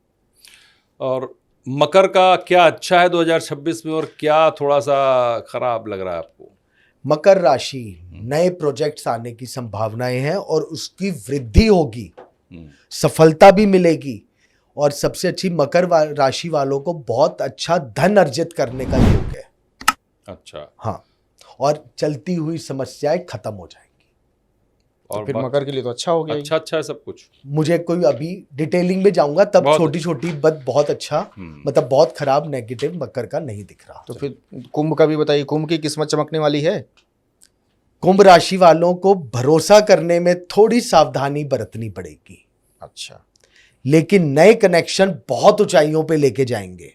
Speaker 3: और मकर का क्या अच्छा है 2026 में और क्या थोड़ा सा खराब लग रहा है आपको?
Speaker 1: मकर राशि, नए प्रोजेक्ट्स आने की संभावनाएं हैं और उसकी वृद्धि होगी, सफलता भी मिलेगी, और सबसे अच्छी मकर राशि वालों को बहुत अच्छा धन अर्जित करने का योग है।
Speaker 3: अच्छा,
Speaker 1: हाँ, और चलती हुई समस्याएं खत्म हो जाएंगी।
Speaker 4: और फिर मकर के लिए तो अच्छा हो गया।
Speaker 3: अच्छा है सब कुछ।
Speaker 1: मुझे कोई अभी डिटेलिंग में जाऊंगा तब छोटी छोटी बहुत अच्छा, मतलब बहुत खराब नेगेटिव मकर का नहीं दिख रहा।
Speaker 4: तो फिर कुंभ का भी बताइए, कुंभ की किस्मत चमकने वाली है?
Speaker 1: कुंभ राशि वालों को भरोसा करने में थोड़ी सावधानी बरतनी पड़ेगी।
Speaker 4: अच्छा,
Speaker 1: लेकिन नए कनेक्शन बहुत ऊंचाइयों पे लेके जाएंगे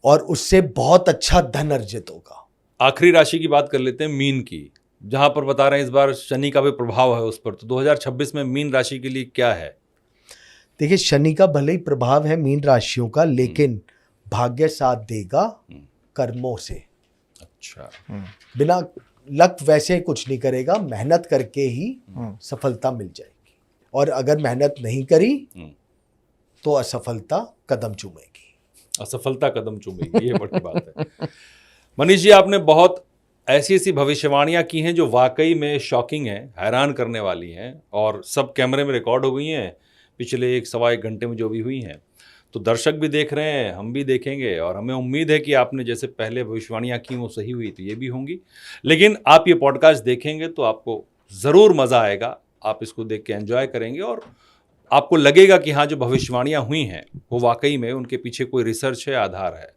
Speaker 1: और उससे बहुत अच्छा धन अर्जित होगा।
Speaker 3: आखिरी राशि की बात कर लेते हैं, मीन की, जहां पर बता रहे हैं इस बार शनि का भी प्रभाव है उस पर। तो 2026 में मीन राशि के लिए क्या है?
Speaker 1: देखिए, शनि का भले ही प्रभाव है मीन राशियों का, लेकिन भाग्य साथ देगा कर्मों से।
Speaker 3: अच्छा।
Speaker 1: बिना लक वैसे कुछ नहीं करेगा, मेहनत करके ही सफलता मिल जाएगी, और अगर मेहनत नहीं करी तो असफलता कदम चूमेगी।
Speaker 3: असफलता कदम चूमेगी, ये बड़ी बात है। मनीष जी, आपने बहुत ऐसी ऐसी भविष्यवाणियां की हैं जो वाकई में शॉकिंग है, हैरान करने वाली हैं, और सब कैमरे में रिकॉर्ड हो गई हैं पिछले 1-1.25 घंटे में जो भी हुई हैं। तो दर्शक भी देख रहे हैं, हम भी देखेंगे, और हमें उम्मीद है कि आपने जैसे पहले भविष्यवाणियां की वो सही हुई तो ये भी होंगी। लेकिन आप ये पॉडकास्ट देखेंगे तो आपको ज़रूर मज़ा आएगा, आप इसको देख के एंजॉय करेंगे, और आपको लगेगा कि हाँ, जो भविष्यवाणियां हुई हैं वो वाकई में उनके पीछे कोई रिसर्च है, आधार है।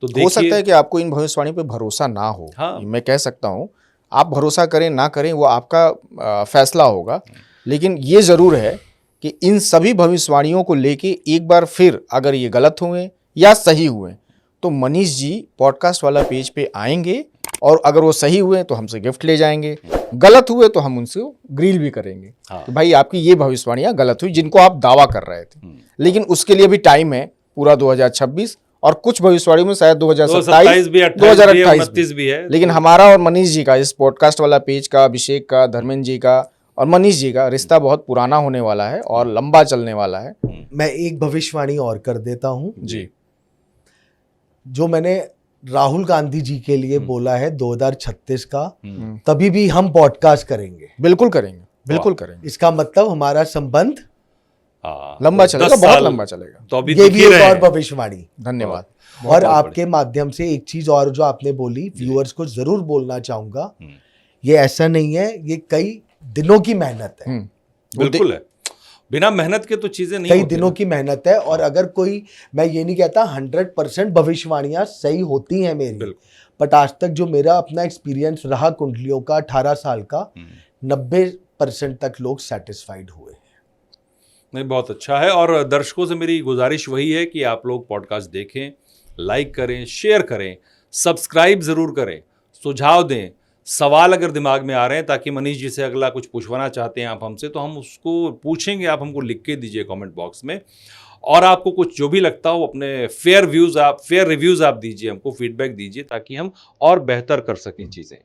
Speaker 3: तो
Speaker 4: हो सकता है कि आपको इन भविष्यवाणी पे भरोसा ना हो।
Speaker 3: हाँ।
Speaker 4: मैं कह सकता हूँ, आप भरोसा करें ना करें वो आपका फैसला होगा, लेकिन ये ज़रूर है कि इन सभी भविष्यवाणियों को लेके एक बार फिर अगर ये गलत हुए या सही हुए तो मनीष जी पॉडकास्ट वाला पेज पे आएंगे, और अगर वो सही हुए तो हमसे गिफ्ट ले जाएंगे, गलत हुए तो हम उनसे ग्रिल भी करेंगे।
Speaker 3: हाँ।
Speaker 4: तो भाई आपकी ये भविष्यवाणियाँ गलत हुई जिनको आप दावा कर रहे थे, लेकिन उसके लिए भी टाइम है पूरा 2026, और कुछ भविष्यवाणी में शायद 2027
Speaker 3: भी,
Speaker 4: 2028
Speaker 3: भी है।
Speaker 4: लेकिन हमारा और मनीष जी का, इस पॉडकास्ट वाला पेज का, अभिषेक का, धर्मेंद्र जी का और मनीष जी का रिश्ता बहुत पुराना होने वाला है और लंबा चलने वाला है।
Speaker 1: मैं एक भविष्यवाणी और कर देता हूं
Speaker 4: जी।
Speaker 1: जो मैंने राहुल गांधी जी के लिए बोला है 2036 का, तभी भी हम पॉडकास्ट करेंगे।
Speaker 4: बिल्कुल करेंगे, बिल्कुल करेंगे।
Speaker 1: इसका मतलब हमारा संबंध
Speaker 3: हाँ,
Speaker 4: लंबा चलेगा,
Speaker 3: 10
Speaker 4: बहुत
Speaker 3: साल
Speaker 4: लंबा चलेगा।
Speaker 3: तो अभी
Speaker 1: ये
Speaker 3: दिख
Speaker 1: भी
Speaker 3: ही
Speaker 1: एक
Speaker 3: रहे
Speaker 1: और
Speaker 3: हैं।
Speaker 1: भविष्यवाणी।
Speaker 4: धन्यवाद।
Speaker 1: और आपके माध्यम से एक चीज और जो आपने बोली, व्यूअर्स को जरूर बोलना चाहूंगा, ये ऐसा नहीं है, ये कई दिनों की मेहनत है।
Speaker 3: बिल्कुल है, बिना मेहनत के तो चीजें नहीं
Speaker 1: कई
Speaker 3: होती
Speaker 1: दिनों
Speaker 3: ना।
Speaker 1: की मेहनत है, और अगर कोई, मैं ये नहीं कहता 100% भविष्यवाणियां सही होती हैं मेरी,
Speaker 3: बिल्कुल।
Speaker 1: बट आज तक जो मेरा अपना एक्सपीरियंस रहा कुंडलियों का 18 साल का, 90% तक लोग सेटिस्फाइड हुए।
Speaker 3: नहीं, बहुत अच्छा है। और दर्शकों से मेरी गुजारिश वही है कि आप लोग पॉडकास्ट देखें, लाइक करें, शेयर करें, सब्सक्राइब ज़रूर करें, सुझाव दें, सवाल अगर दिमाग में आ रहे हैं, ताकि मनीष जी से अगला कुछ पूछवाना चाहते हैं आप हमसे तो हम उसको पूछेंगे, आप हमको लिख के दीजिए कमेंट बॉक्स में। और आपको कुछ जो भी लगता हो अपने फेयर रिव्यूज़ आप दीजिए, हमको फीडबैक दीजिए, ताकि हम और बेहतर कर सकें चीज़ें।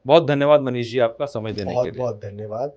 Speaker 3: बहुत धन्यवाद मनीष जी आपका समय देने के लिए।
Speaker 1: बहुत बहुत धन्यवाद।